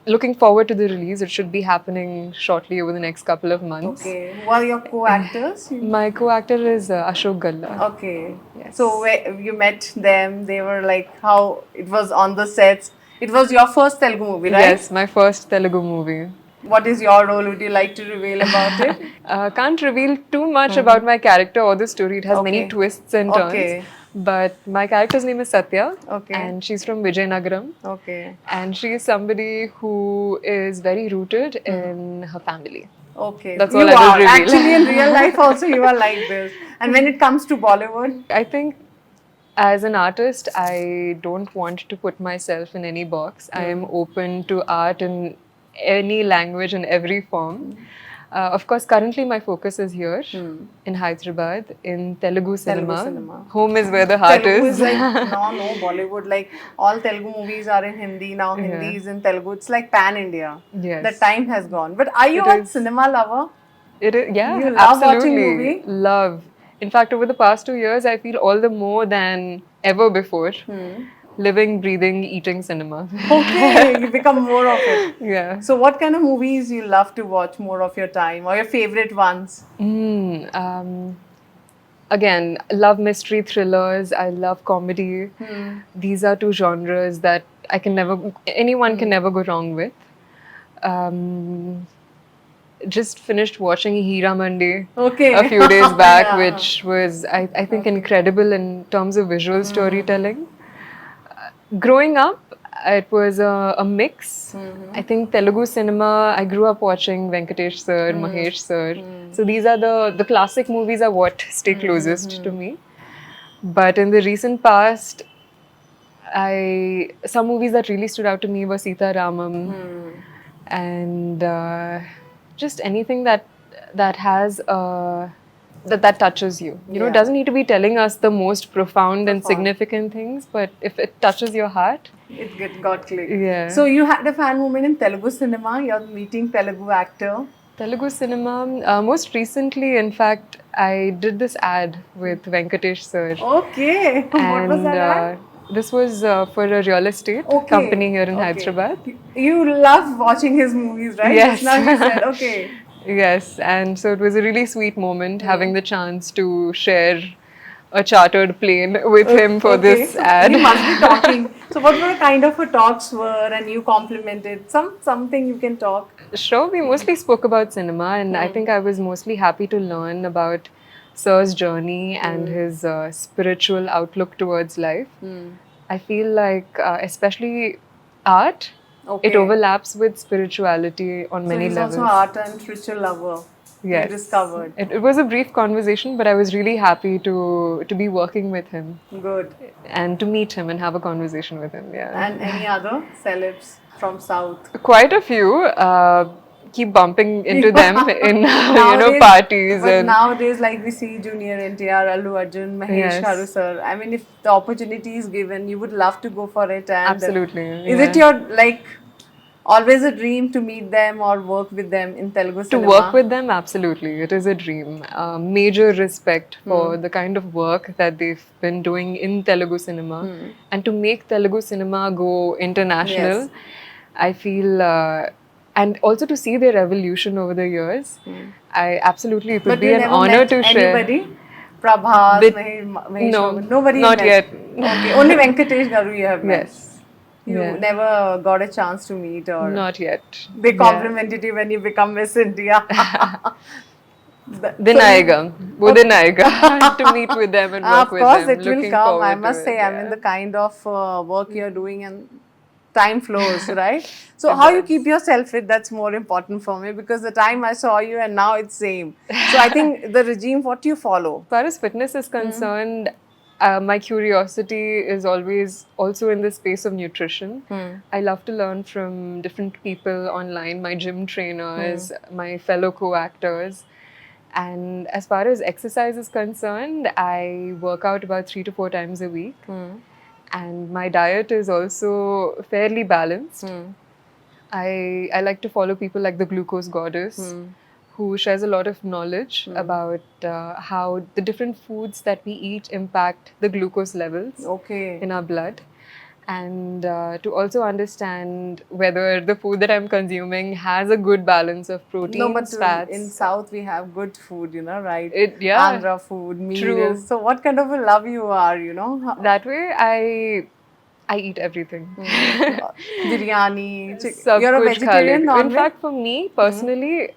Looking forward to the release. It should be happening shortly over the next couple of months. Okay. Who are your co-actors? My co-actor is Ashok Galla. Okay. Yes. So where you met them, they were like how it was on the sets. It was your first Telugu movie, right? Yes, my first Telugu movie. What is your role? Would you like to reveal about it? Can't reveal too much about my character or the story. It has many Okay. twists and turns. Okay. But my character's name is Satya. Okay. And she's from Vijayanagaram. Okay. And she is somebody who is very rooted in her family. Okay. That's you all I will are. reveal. Actually, in real life also you are like this. And when it comes to Bollywood, I think as an artist, I don't want to put myself in any box. I am open to art in any language and every form. Of course, currently my focus is here in Hyderabad in Telugu cinema. cinema. Home is where the heart Telugu is. is like no Bollywood. Like all Telugu movies are in Hindi now. Hindi is in Telugu. It's like pan India. Yes. The time has gone. But are you It a is. cinema lover? It is, yeah, You love watching absolutely. movie? Love. In fact, over the past 2 years, I feel all the more than ever before living, breathing, eating cinema. Okay, you become more of it. Yeah. So, what kind of movies you love to watch more of your time, or your favorite ones? Again, love mystery thrillers. I love comedy. These are 2 genres that anyone can never go wrong with. Just finished watching Hira Mandi Okay. a few days back, Yeah. which was, I think, incredible in terms of visual storytelling. Growing up, it was a mix. I think Telugu cinema, I grew up watching Venkatesh sir, Mahesh sir. So these are the classic movies are what stay closest to me. But in the recent past, some movies that really stood out to me were Sita Ramam and just anything that has that touches you. You know, it Yeah. doesn't need to be telling us the most profound and significant things, but if it touches your heart, It got clicked. Yeah. So, you had a fan moment in Telugu cinema. You're meeting Telugu actor. Telugu cinema. Most recently, in fact, I did this ad with Venkatesh sir. Okay. What was And that ad? this was for a real estate Okay. company here in Okay. Hyderabad. You love watching his movies, right? Yes. Just now you said, okay. Yes, and so it was a really sweet moment Hmm. having the chance to share a chartered plane with him for Okay, this so ad. you must be talking. So what were the kind of talks were, and you complimented something you can talk. Sure, we mostly spoke about cinema, and I think I was mostly happy to learn about Sir's journey and his spiritual outlook towards life. I feel like, especially art, Okay. it overlaps with spirituality on So many he's levels. also art and spiritual lover. Yes. You discovered. It was a brief conversation, but I was really happy to be working with him Good. and to meet him and have a conversation with him. Yeah. And any other celebs from South? Quite a few. Keep bumping into them in Nowadays- parties But and nowadays, like we see Junior NTR, Allu Arjun, Mahesh Yes. Charu sir. I mean, if the opportunity is given, you would love to go for it. And Absolutely, Is it yeah. your like always a dream to meet them or work with them in Telugu to cinema? work with them, absolutely, it is a dream. Major respect for the kind of work that they've been doing in Telugu cinema, and to make Telugu cinema go international. Yes. I feel, and also to see their evolution over the years. I absolutely, it would But be you an never honor met to share. anybody? Prabhas, With- Mahesh No, Babu, nobody you not met. yet. Okay, only Venkatesh Garu you have met. Yes, You Yeah. never got a chance to meet, or not yet. they Yeah. complimented you when you become Miss India. Dinaiga, Budinaiga, to meet with them and work Of with course, them. it will Looking come. I forward to must it, say, I mean, yeah. the kind of work you're doing and time flows, right? So, how you does. keep yourself fit, that's more important for me, because the time I saw you and now it's same. So, I think the regime, what do you follow? As far as fitness is concerned, my curiosity is always also in the space of nutrition. I love to learn from different people online, my gym trainers, my fellow co-actors. And as far as exercise is concerned, I work out about 3 to 4 times a week. And my diet is also fairly balanced. I like to follow people like the Glucose Goddess, who shares a lot of knowledge about how the different foods that we eat impact the glucose levels Okay. in our blood, and to also understand whether the food that I'm consuming has a good balance of proteins, No, but fats. in South we have good food, right? Yeah. Andhra food, True. meals. So, what kind of a love you are, How- That way, I eat everything. biryani. Sab You're a kuch kha vegetarian, leti. In non-veg? fact, for me personally,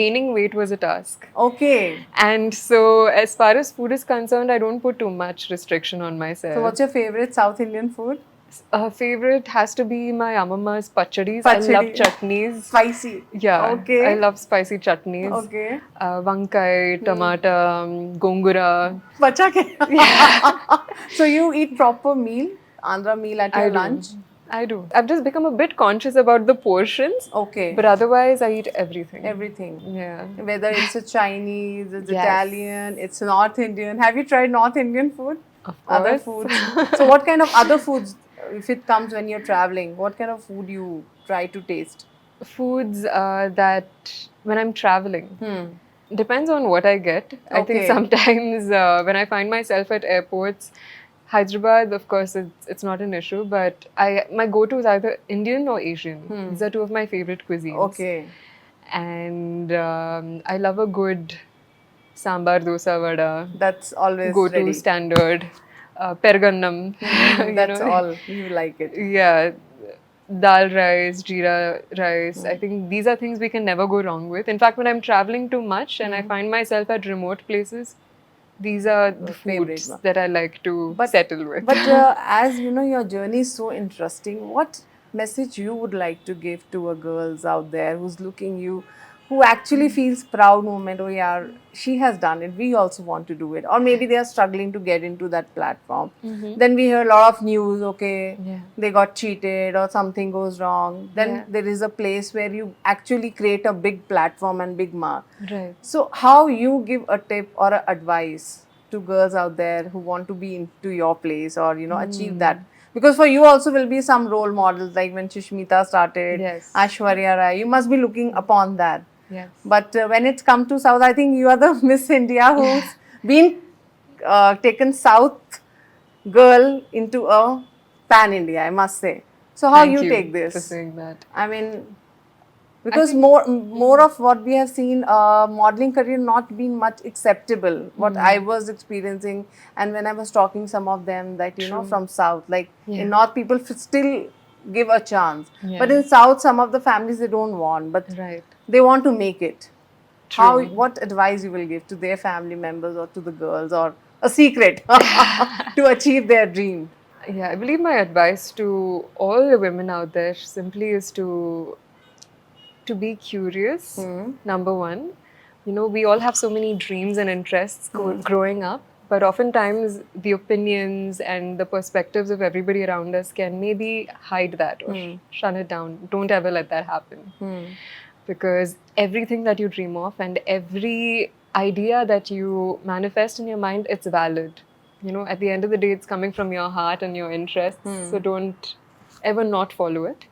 gaining weight was a task. Okay. And so, as far as food is concerned, I don't put too much restriction on myself. So, what's your favorite South Indian food? Favorite has to be my amama's pachadis. I love Pachadi. chutneys. Spicy. Yeah, Okay. I love spicy chutneys. Okay. Vankai, tomato, gongura. Bacha ke? So, you eat proper meal, Andhra meal at your lunch? I do. I've just become a bit conscious about the portions. Okay. But otherwise, I eat everything. Everything. Yeah. Whether it's a Chinese, it's Yes. Italian, it's North Indian. Have you tried North Indian food? Of Other course. foods. So, what kind of other foods, if it comes when you're traveling, what kind of food you try to taste? Foods that when I'm traveling. Depends on what I get. I think Okay. sometimes when I find myself at airports, Hyderabad, of course, it's not an issue, but my go-to is either Indian or Asian. These are two of my favorite cuisines. Okay. And I love a good sambar dosa vada, That's always go-to ready. standard, pergannam. That's all. You like it. Yeah, dal rice, jeera rice. I think these are things we can never go wrong with. In fact, when I'm traveling too much and I find myself at remote places, these are the favorite foods one. that I like to settle with. But as your journey is so interesting, what message you would like to give to a girls out there who's looking you, who actually feels proud moment, oh yeah, she has done it, we also want to do it. Or maybe they are struggling to get into that platform. Then we hear a lot of news, okay, Yeah. they got cheated or something goes wrong. Then Yeah. there is a place where you actually create a big platform and big mark. Right. So, how you give a tip or a advice to girls out there who want to be into your place or achieve that? Because for you also will be some role models, like when Sushmita started, Yes. Aishwarya Rai. You must be looking upon that. Yes. But when it's come to South, I think you are the Miss India who's been taken South girl into a pan India, I must say. So how Thank you you take for this? saying that. I mean, because think- more of what we have seen, modeling career not been much acceptable. What I was experiencing, and when I was talking some of them that True. from South, like Yeah. in North, people still give a chance, but Yeah. in South, some of the families they don't want, but Right. they want to make it. How? True. What advice you will give to their family members or to the girls, or a secret to achieve their dream? Yeah, I believe my advice to all the women out there simply is to be curious. Number one, we all have so many dreams and interests growing up, but oftentimes the opinions and the perspectives of everybody around us can maybe hide that or shut it down. Don't ever let that happen. Because everything that you dream of and every idea that you manifest in your mind, it's valid. At the end of the day, it's coming from your heart and your interests. So don't ever not follow it.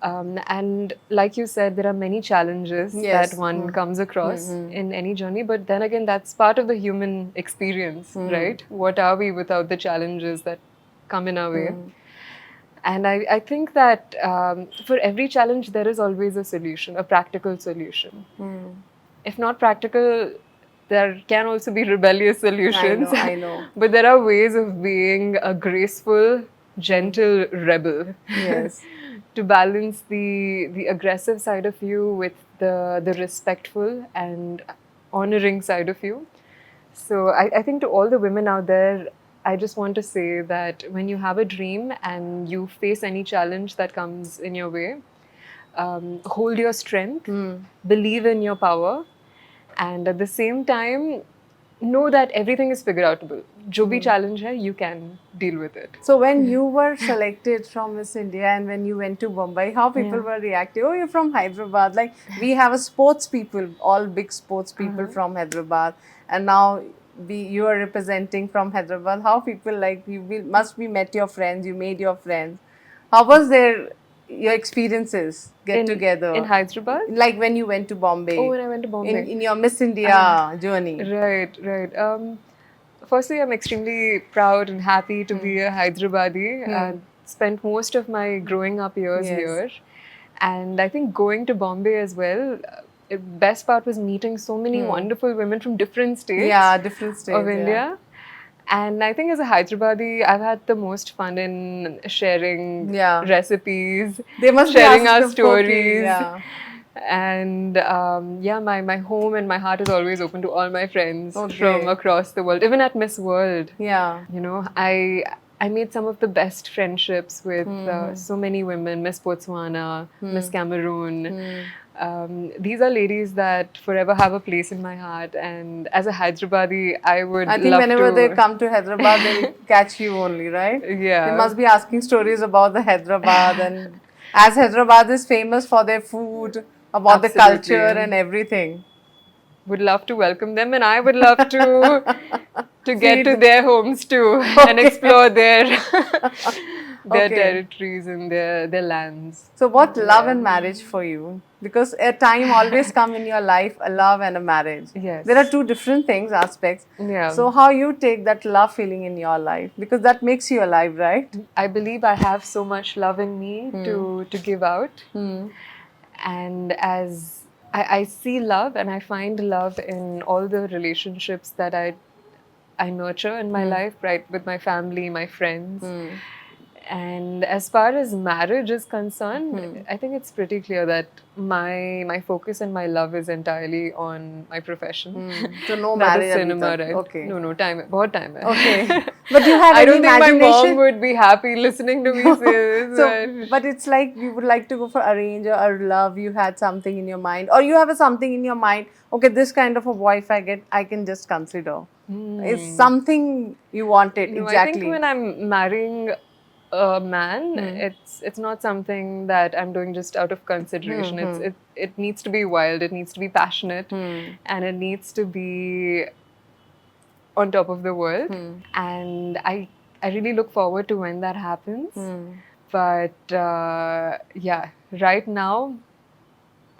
And like you said, there are many challenges Yes. that one comes across in any journey. But then again, that's part of the human experience, right? What are we without the challenges that come in our way? And I think that for every challenge, there is always a solution, a practical solution. If not practical, there can also be rebellious solutions. I know. But there are ways of being a graceful, gentle rebel. Yes. To balance the aggressive side of you with the respectful and honoring side of you. So I think to all the women out there, I just want to say that when you have a dream and you face any challenge that comes in your way, hold your strength, believe in your power, and at the same time, know that everything is figure outable. जो भी challenge है, you can deal with it. So when you were selected from Miss India and when you went to Mumbai, how people were reacting? Oh, you're from Hyderabad. Like we have a sports people, all big sports people from Hyderabad, and now you are representing from Hyderabad. How people like you must be met your friends, you made your friends. How was your experiences get together in Hyderabad? Like when you went to Bombay? Oh, when I went to Bombay. In your Miss India journey. Right. Firstly, I'm extremely proud and happy to be a Hyderabadi. I spent most of my growing up years here. And I think going to Bombay as well, the best part was meeting so many wonderful women from different states Different states of India. And I think as a Hyderabadi, I've had the most fun in sharing recipes, They must sharing be our asking for cooking, stories. And my home and my heart is always open to all my friends from across the world, even at Miss World. Yeah. I made some of the best friendships with so many women, Miss Botswana, Miss Cameroon. These are ladies that forever have a place in my heart, and as a Hyderabadi, I think whenever they come to Hyderabad, they'll catch you only, right? Yeah. They must be asking stories about the Hyderabad, and as Hyderabad is famous for their food, about the culture and everything. Would love to welcome them, and I would love to get to their homes too and explore their territories and their lands. So what love and marriage for you? Because a time always come in your life, a love and a marriage. Yes. There are two different things, aspects. Yeah. So how you take that love feeling in your life? Because that makes you alive, right? I believe I have so much love in me to give out. And as I see love and I find love in all the relationships that I nurture in my life, right, with my family, my friends. And as far as marriage is concerned, I think it's pretty clear that my focus and my love is entirely on my profession. So no That marriage. is cinema, abhi tak. right? Okay. No, time. Bahut time hai. Okay. But you have I any don't think my imagination? mom would be happy listening to me say this. So, but it's like you would like to go for arrange or love. You had something in your mind, or you have something in your mind. Okay, this kind of a wife I get, I can just consider. It's something you wanted exactly. I think when I'm marrying a man, it's not something that I'm doing just out of consideration. It needs to be wild. It needs to be passionate, and it needs to be on top of the world. And I really look forward to when that happens. But right now,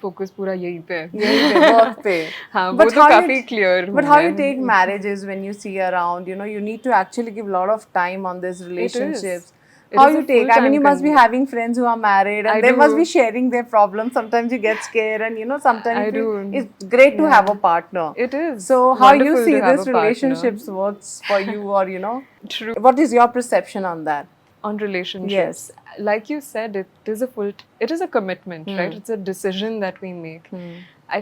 focus पूरा यहीं पे है. यही पे, work पे. हाँ, But वो तो how you- काफी clear But हूँ how you मैं. take marriages when you see around, you know, you need to actually give a lot of time on these relationships. It How is you a take? I mean, full-time you must be commitment. having friends who are married, and I they must be do. sharing their problems. Sometimes you get scared, and you know, sometimes I you feel do. it's great to have a Yeah. partner. It is So, how you wonderful see to have this a partner. relationships works for you, or you know, True. what is your perception on that? On relationships, Yes. like you said, it is it is a commitment, Hmm. right? It's a decision that we make.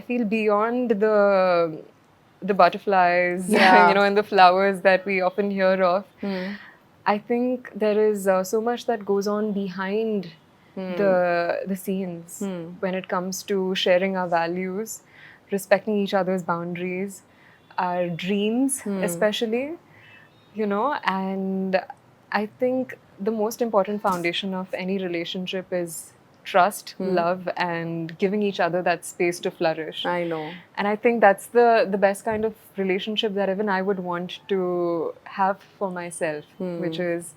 I feel beyond the butterflies, Yeah. you know, and the flowers that we often hear of. Hmm. I think there is so much that goes on behind the scenes when it comes to sharing our values, respecting each other's boundaries, our dreams, especially, you know. And I think the most important foundation of any relationship is trust, love, and giving each other that space to flourish. I know. And I think that's the best kind of relationship that even I would want to have for myself, which is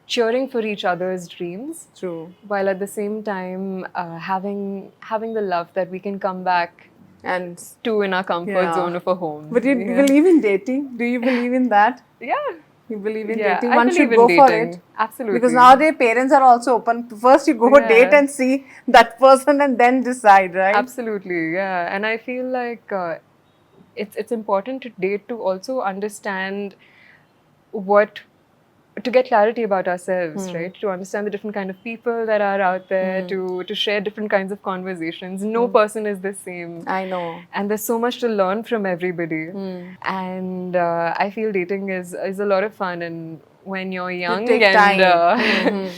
cheering for each other's dreams, True. while at the same time having the love that we can come back And to in our comfort Yeah. zone of a home. but you Yeah. believe in dating? Do you believe in that? Yeah. You believe in Yeah, dating? I One believe should in go for dating. it. Absolutely. Because nowadays parents are also open. First you go Yeah. date and see that person and then decide, right? Absolutely, yeah. And I feel like it's important to date to also understand what to get clarity about ourselves, right? To understand the different kind of people that are out there, to share different kinds of conversations. No person is the same. I know. And there's so much to learn from everybody. And I feel dating is a lot of fun. And when you're young take and time.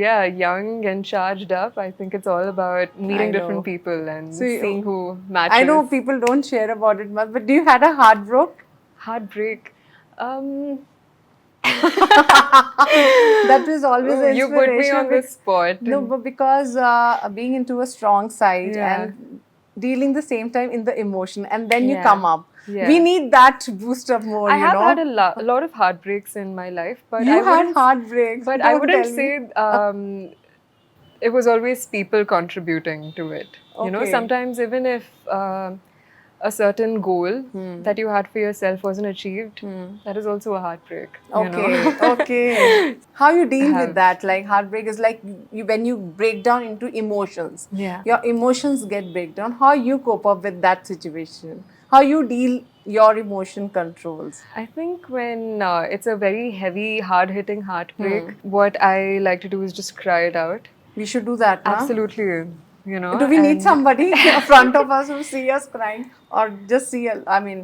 yeah, young and charged up, I think it's all about meeting I know. different people and So you- seeing who matches. I know people don't share about it much, but do you had a heartbreak? Heartbreak. That was always Ooh, an you put me inspiration. on the spot. No, but because being into a strong side Yeah. and dealing the same time in the emotion, and then you Yeah. come up. Yeah. We need that to boost up more. I you have know? had a lot of heartbreaks in my life, but You I had wouldn't. heartbreaks. But I Don't wouldn't tell say me. it was always people contributing to it. You know, Okay. sometimes even if a certain goal that you had for yourself wasn't achieved, that is also a heartbreak. You know? Okay, okay. How you deal with Have- that? Like heartbreak is like you when you break down into emotions. Yeah. Your emotions get break down. How you cope up with that situation? How you deal your emotion controls? I think when it's a very heavy, hard-hitting heartbreak, what I like to do is just cry it out. We should do that, na? Absolutely, you know. Do we need and- somebody in front of us who see us crying, or just see? I mean,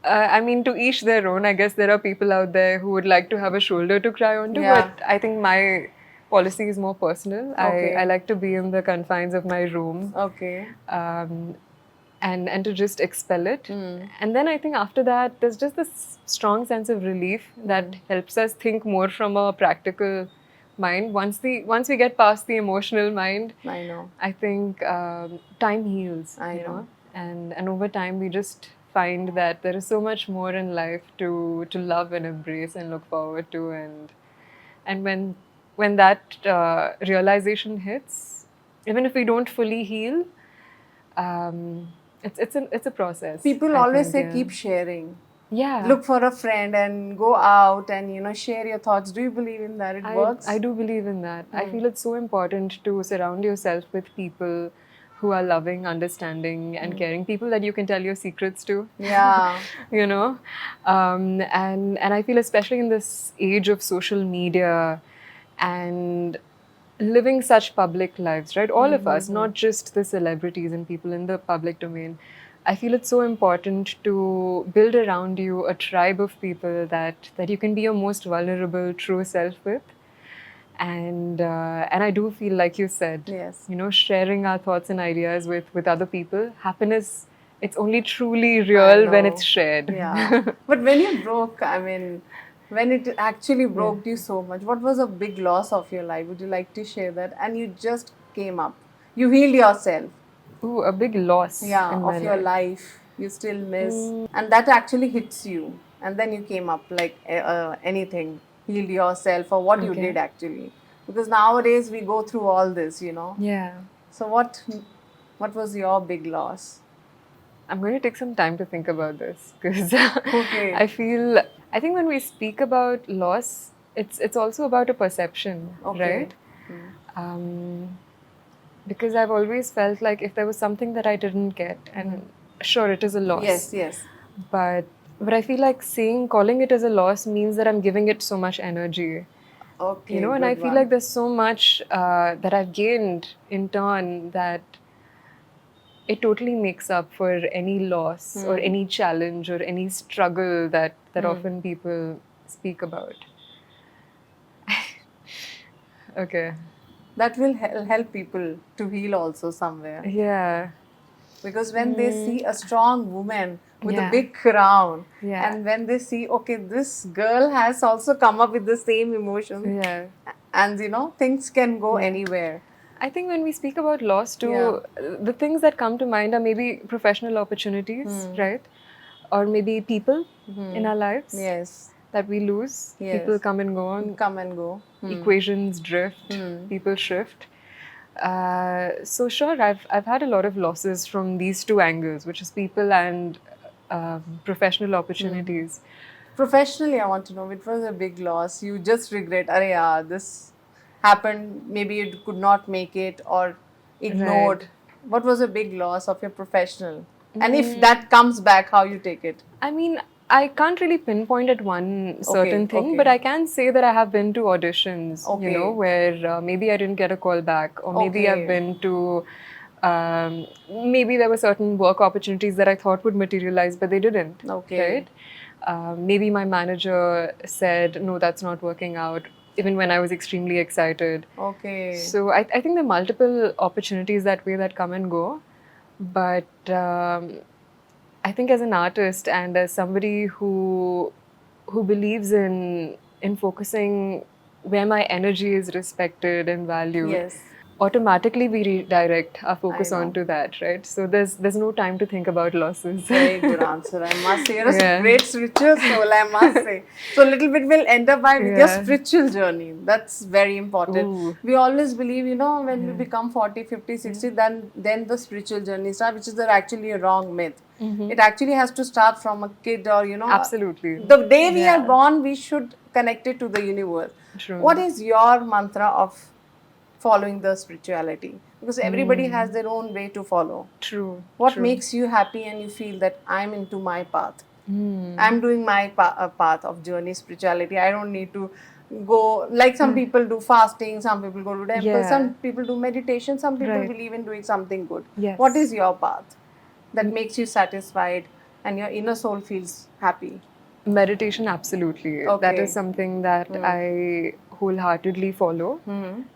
I mean, to each their own. I guess there are people out there who would like to have a shoulder to cry onto, Yeah. but I think my policy is more personal. Okay. I like to be in the confines of my room okay. and to just expel it. And then I think after that, there's just this strong sense of relief that helps us think more from a practical mind. Once we get past the emotional mind, I know. I think time heals. I you know. and over time we just find that there is so much more in life to love and embrace and look forward to, and when that realization hits, even if we don't fully heal, it's a process. People I always think, say keep sharing. yeah. Look for a friend and go out and share your thoughts. Do you believe in that? It works. I do believe in that. I feel it's so important to surround yourself with people who are loving, understanding, and caring. People that you can tell your secrets to. Yeah. You know, and I feel especially in this age of social media and living such public lives, right? All of us, not just the celebrities and people in the public domain. I feel it's so important to build around you a tribe of people that you can be your most vulnerable, true self with. And I do feel, like you said, Yes. sharing our thoughts and ideas with other people. Happiness, it's only truly real when know. it's shared. Yeah. But when you broke, I mean, when it actually broke you so much, what was a big loss of your life? Would you like to share that? And you just came up. You healed yourself. Ooh, a big loss. Yeah, in my of your life. You still miss. And that actually hits you. And then you came up like anything. Healed yourself or what you Okay. did actually. Because nowadays we go through all this, Yeah. So what What was your big loss? I'm going to take some time to think about this because Okay. I think when we speak about loss, it's also about a perception, Okay. right? Um, because I've always felt like if there was something that I didn't get, and sure, it is a loss. Yes, yes. But I feel like calling it as a loss means that I'm giving it so much energy. Okay, And I good feel one. like there's so much that I've gained in turn that it totally makes up for any loss or any challenge or any struggle that often people speak about. Okay. That will help people to heal also somewhere. Yeah. Because when they see a strong woman with a Yeah. big crown, Yeah. and when they see, okay, this girl has also come up with the same emotions, Yeah. and things can go anywhere. I think when we speak about loss too, Yeah. the things that come to mind are maybe professional opportunities, right? Or maybe people in our lives Yes. that we lose. Yes. People come and go on. Come and go. Equations drift, people shift. So sure, I've had a lot of losses from these two angles, which is people and professional opportunities. Professionally, I want to know, it was a big loss. You just regret, Arey yaar, this happened. Maybe you could not make it or ignored. Right. What was a big loss of your professional? And if that comes back, how you take it? I mean, I can't really pinpoint at one certain thing, okay. but I can say that I have been to auditions, Okay. where maybe I didn't get a call back, or maybe Okay. I've been to, maybe there were certain work opportunities that I thought would materialize, but they didn't. Okay. Right? Maybe my manager said, no, that's not working out, even when I was extremely excited. Okay. So I think there are multiple opportunities that way that come and go. But I think as an artist and as somebody who believes in focusing where my energy is respected and valued, Yes. automatically we redirect our focus I know. onto that, right? So there's no time to think about losses. Very good answer, I must say. You're a Yeah. great spiritual soul, I must say. So, little bit we'll end up by with your Yeah. spiritual journey. That's very important. Ooh. We always believe, when we become 40, 50, 60, then the spiritual journey starts, which is actually a wrong myth. It actually has to start from a kid or, Absolutely. the day we are Yeah. born, we should connect it to the universe. True. What is your mantra of following the spirituality? Because everybody has their own way to follow. True. What True. makes you happy and you feel that I'm into my path? I'm doing my path of journey spirituality. I don't need to go like some people do fasting, some people go to temple, Yeah. some people do meditation, some people Right. believe in doing something good. Yes. What is your path that makes you satisfied and your inner soul feels happy? Meditation, absolutely. That Okay. is something that I wholeheartedly follow.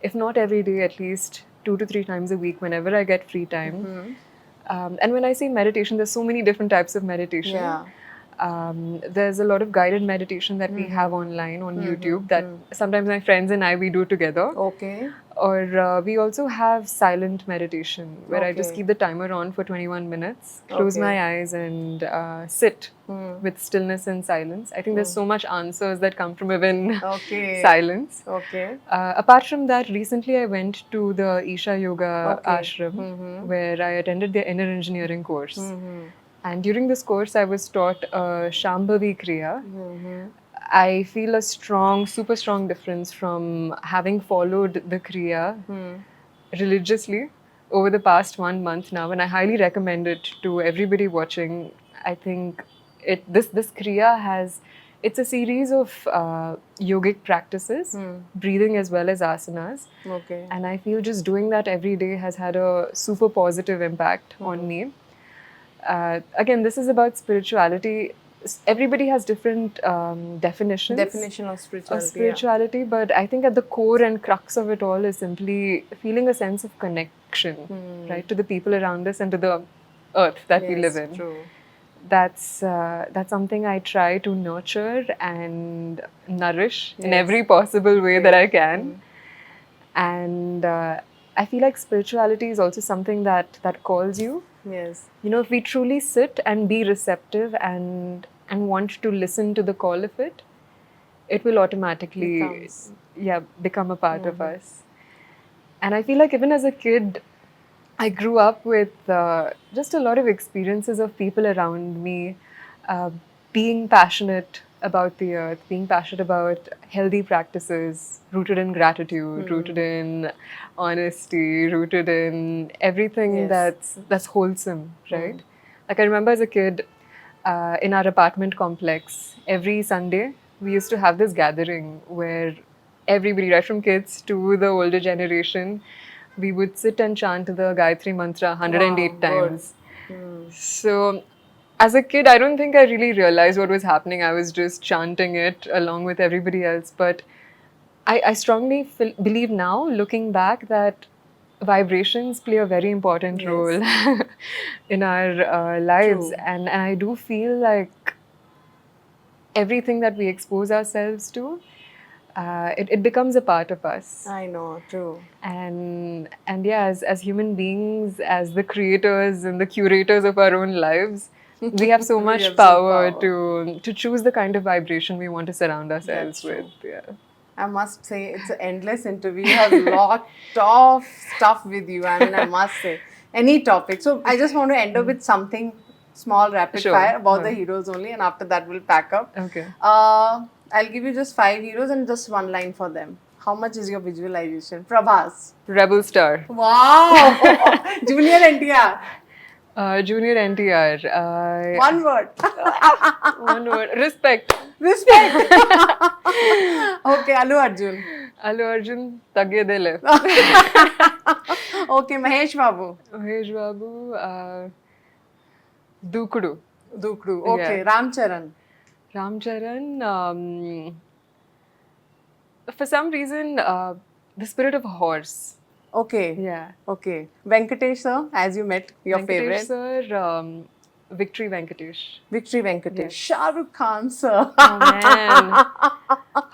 If not every day, at least 2 to 3 times a week, whenever I get free time. And when I say meditation, there's so many different types of meditation. Yeah. There's a lot of guided meditation that we have online on YouTube that sometimes my friends and I we do together. Okay. Or we also have silent meditation where I just Okay. keep the timer on for 21 minutes, close Okay. my eyes and sit with stillness and silence. I think there's so much answers that come from within Okay. silence. Okay. Apart from that, recently I went to the Isha Yoga Okay. ashram where I attended their inner engineering course. And during this course, I was taught Shambhavi Kriya. I feel a super strong difference from having followed the Kriya religiously over the past 1 month now, and I highly recommend it to everybody watching. I think this Kriya it's a series of yogic practices, breathing as well as asanas. Okay. And I feel just doing that every day has had a super positive impact on me. Again, this is about spirituality. Everybody has different definitions Definition of of spirituality. spirituality, but I think at the core and crux of it all is simply feeling a sense of connection, right, to the people around us and to the earth that we live in. True. That's something I try to nurture and nourish in Yes. every possible way that I can. And I feel like spirituality is also something that calls you. Yes. If we truly sit and be receptive and want to listen to the call of it, it will automatically Becomes. become a part of us. And I feel like even as a kid, I grew up with just a lot of experiences of people around me being passionate about the earth, being passionate about healthy practices rooted in gratitude, rooted in honesty, rooted in everything Yes. that's wholesome, right? Like I remember as a kid in our apartment complex, every Sunday we used to have this gathering where everybody, right from kids to the older generation, we would sit and chant the Gayatri Mantra 108 Wow, good. times. So, as a kid, I don't think I really realized what was happening. I was just chanting it along with everybody else. But I strongly believe now, looking back, that vibrations play a very important Yes. role in our lives. True. And I do feel like everything that we expose ourselves to, it becomes a part of us. I know, true. And yeah, as human beings, as the creators and the curators of our own lives, we have so We much have some power power. to choose the kind of vibration we want to surround ourselves That's true. with. Yeah. I must say it's an endless interview. You have a lot of stuff with you. I mean, I must say any topic. So I just want to end up with something small, rapid Sure. fire about the heroes only, and after that we'll pack up. Okay. I'll give you just 5 heroes and just one line for them. How much is your visualization? Prabhas. Rebel Star. Wow. Junior NTR. Junior NTR. One word. One word. Respect. Respect. Okay, Allu Arjun. Allu Arjun. Tagye dile. Okay, Mahesh Babu. Mahesh Babu. Dukudu. Dukru. Okay, Yeah. Ramcharan. Ramcharan, for some reason, the spirit of a horse. Okay. Yeah. Okay. Venkatesh sir, as you met, your Venkatesh favorite. sir, Victory Venkatesh. Victory Venkatesh. Shah Rukh Khan sir. Oh man.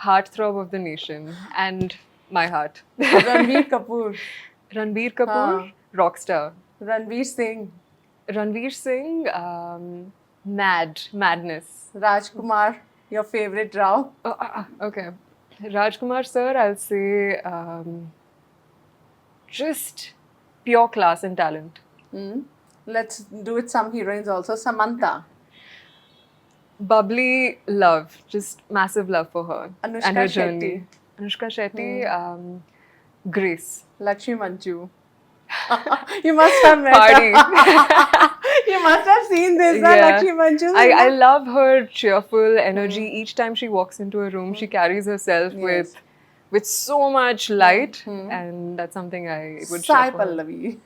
Heartthrob of the nation. And my heart. Ranveer Kapoor. Ranbir Kapoor, rockstar. Ranveer Singh. Ranveer Singh, madness. Rajkumar, your favorite Rao. Okay. Rajkumar sir, I'll say just pure class and talent. Let's do it some heroines also. Samantha. Bubbly love, just massive love for her Anushka and her Shetty. journey. Anushka Shetty, Grace. Lakshmi Manchu. You must have met Party. her. You must have seen this, Yeah. Lakshmi Manchu. I love her cheerful energy. Each time she walks into a room, she carries herself Yes. with so much light, and that's something I would Sai share for her. Pallavi.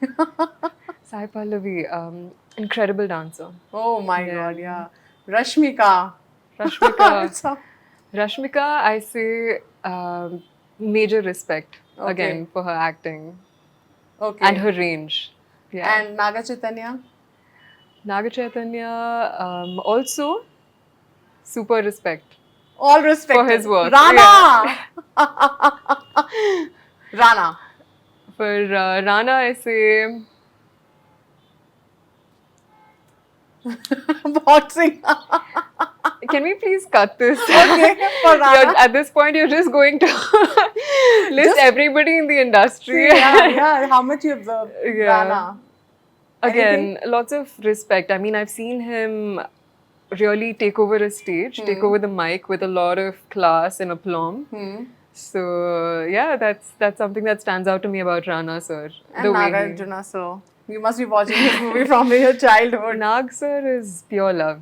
Sai Pallavi, incredible dancer. Oh my god, yeah. Rashmika. Rashmika, So- Rashmika, I say major respect Okay. again for her acting okay. and her range. Yeah. And Naga Chaitanya. Naga Chaitanya, also super respect. All respect. For his work, Rana. Rana. For Rana, I say Boxing. can we please cut this? Okay, for Rana. At this point, you're just going to list Just- everybody in the industry. yeah. How much you observe? Yeah. Rana. Again, lots of respect. I mean, I've seen him really take over a stage, take over the mic with a lot of class and aplomb. So yeah, that's something that stands out to me about Rana sir. And Nagarjuna, so you must be watching this movie from your childhood. Nag sir is pure love.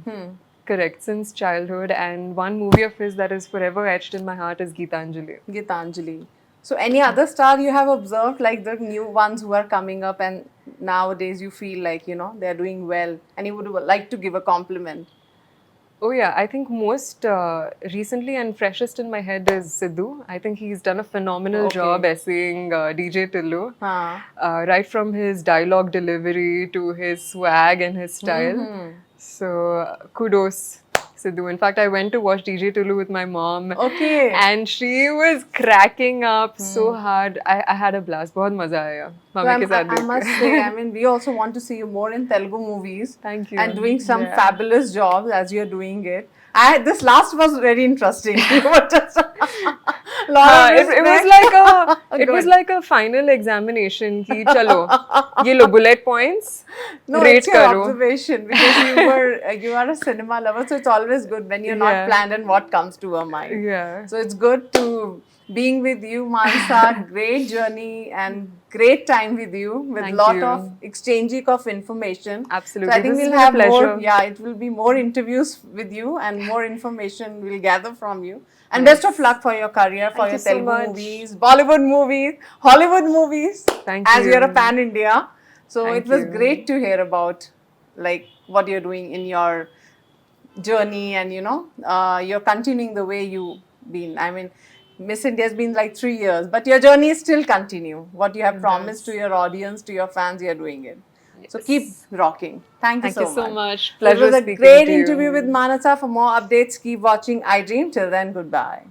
Correct, since childhood, and one movie of his that is forever etched in my heart is Geetanjali. Gitanjali. So any other star you have observed, like the new ones who are coming up and nowadays you feel like, they're doing well and you would like to give a compliment? Oh yeah, I think most recently and freshest in my head is Sidhu. I think he's done a phenomenal Okay. job essaying DJ Tillu. Huh. Right from his dialogue delivery to his swag and his style. So kudos, Sidhu. In fact, I went to watch DJ Tulu with my mom. Okay. And she was cracking up so hard. I had a blast. बहुत मजा आया. So mummy के साथ I देख must के. say, I mean, we also want to see you more in Telugu movies. Thank you. And doing some Yeah. fabulous jobs as you're doing it. This last was very interesting. You were just it was like Good. like a final examination ki chalo ye lo bullet points No, rate it's your karo. observation because you are a cinema lover, so it's always good when you're not Yeah. planned and what comes to our mind. Yeah. So it's good to being with you, Mansa. Great journey and great time with you, with Thank lot you. of exchanging of information. Absolutely. So I think This has we'll been a have more. pleasure. Yeah, it will be more interviews with you and more information we'll gather from you. And best of luck for your career, for Thank your you so Telugu much. movies, Bollywood movies, Hollywood movies. Thank as you're a you. pan India. So Thank it was you. great to hear about like what you're doing in your journey, and you're continuing the way you've been. I mean, Miss India has been like 3 years, but your journey is still continue. What you have promised to your audience, to your fans, you're doing it. So keep rocking. Thank you Thank so you so much. much. So it Pleasure was a speaking great to you. interview with Manasa. For more updates, keep watching iDream. Till then, goodbye.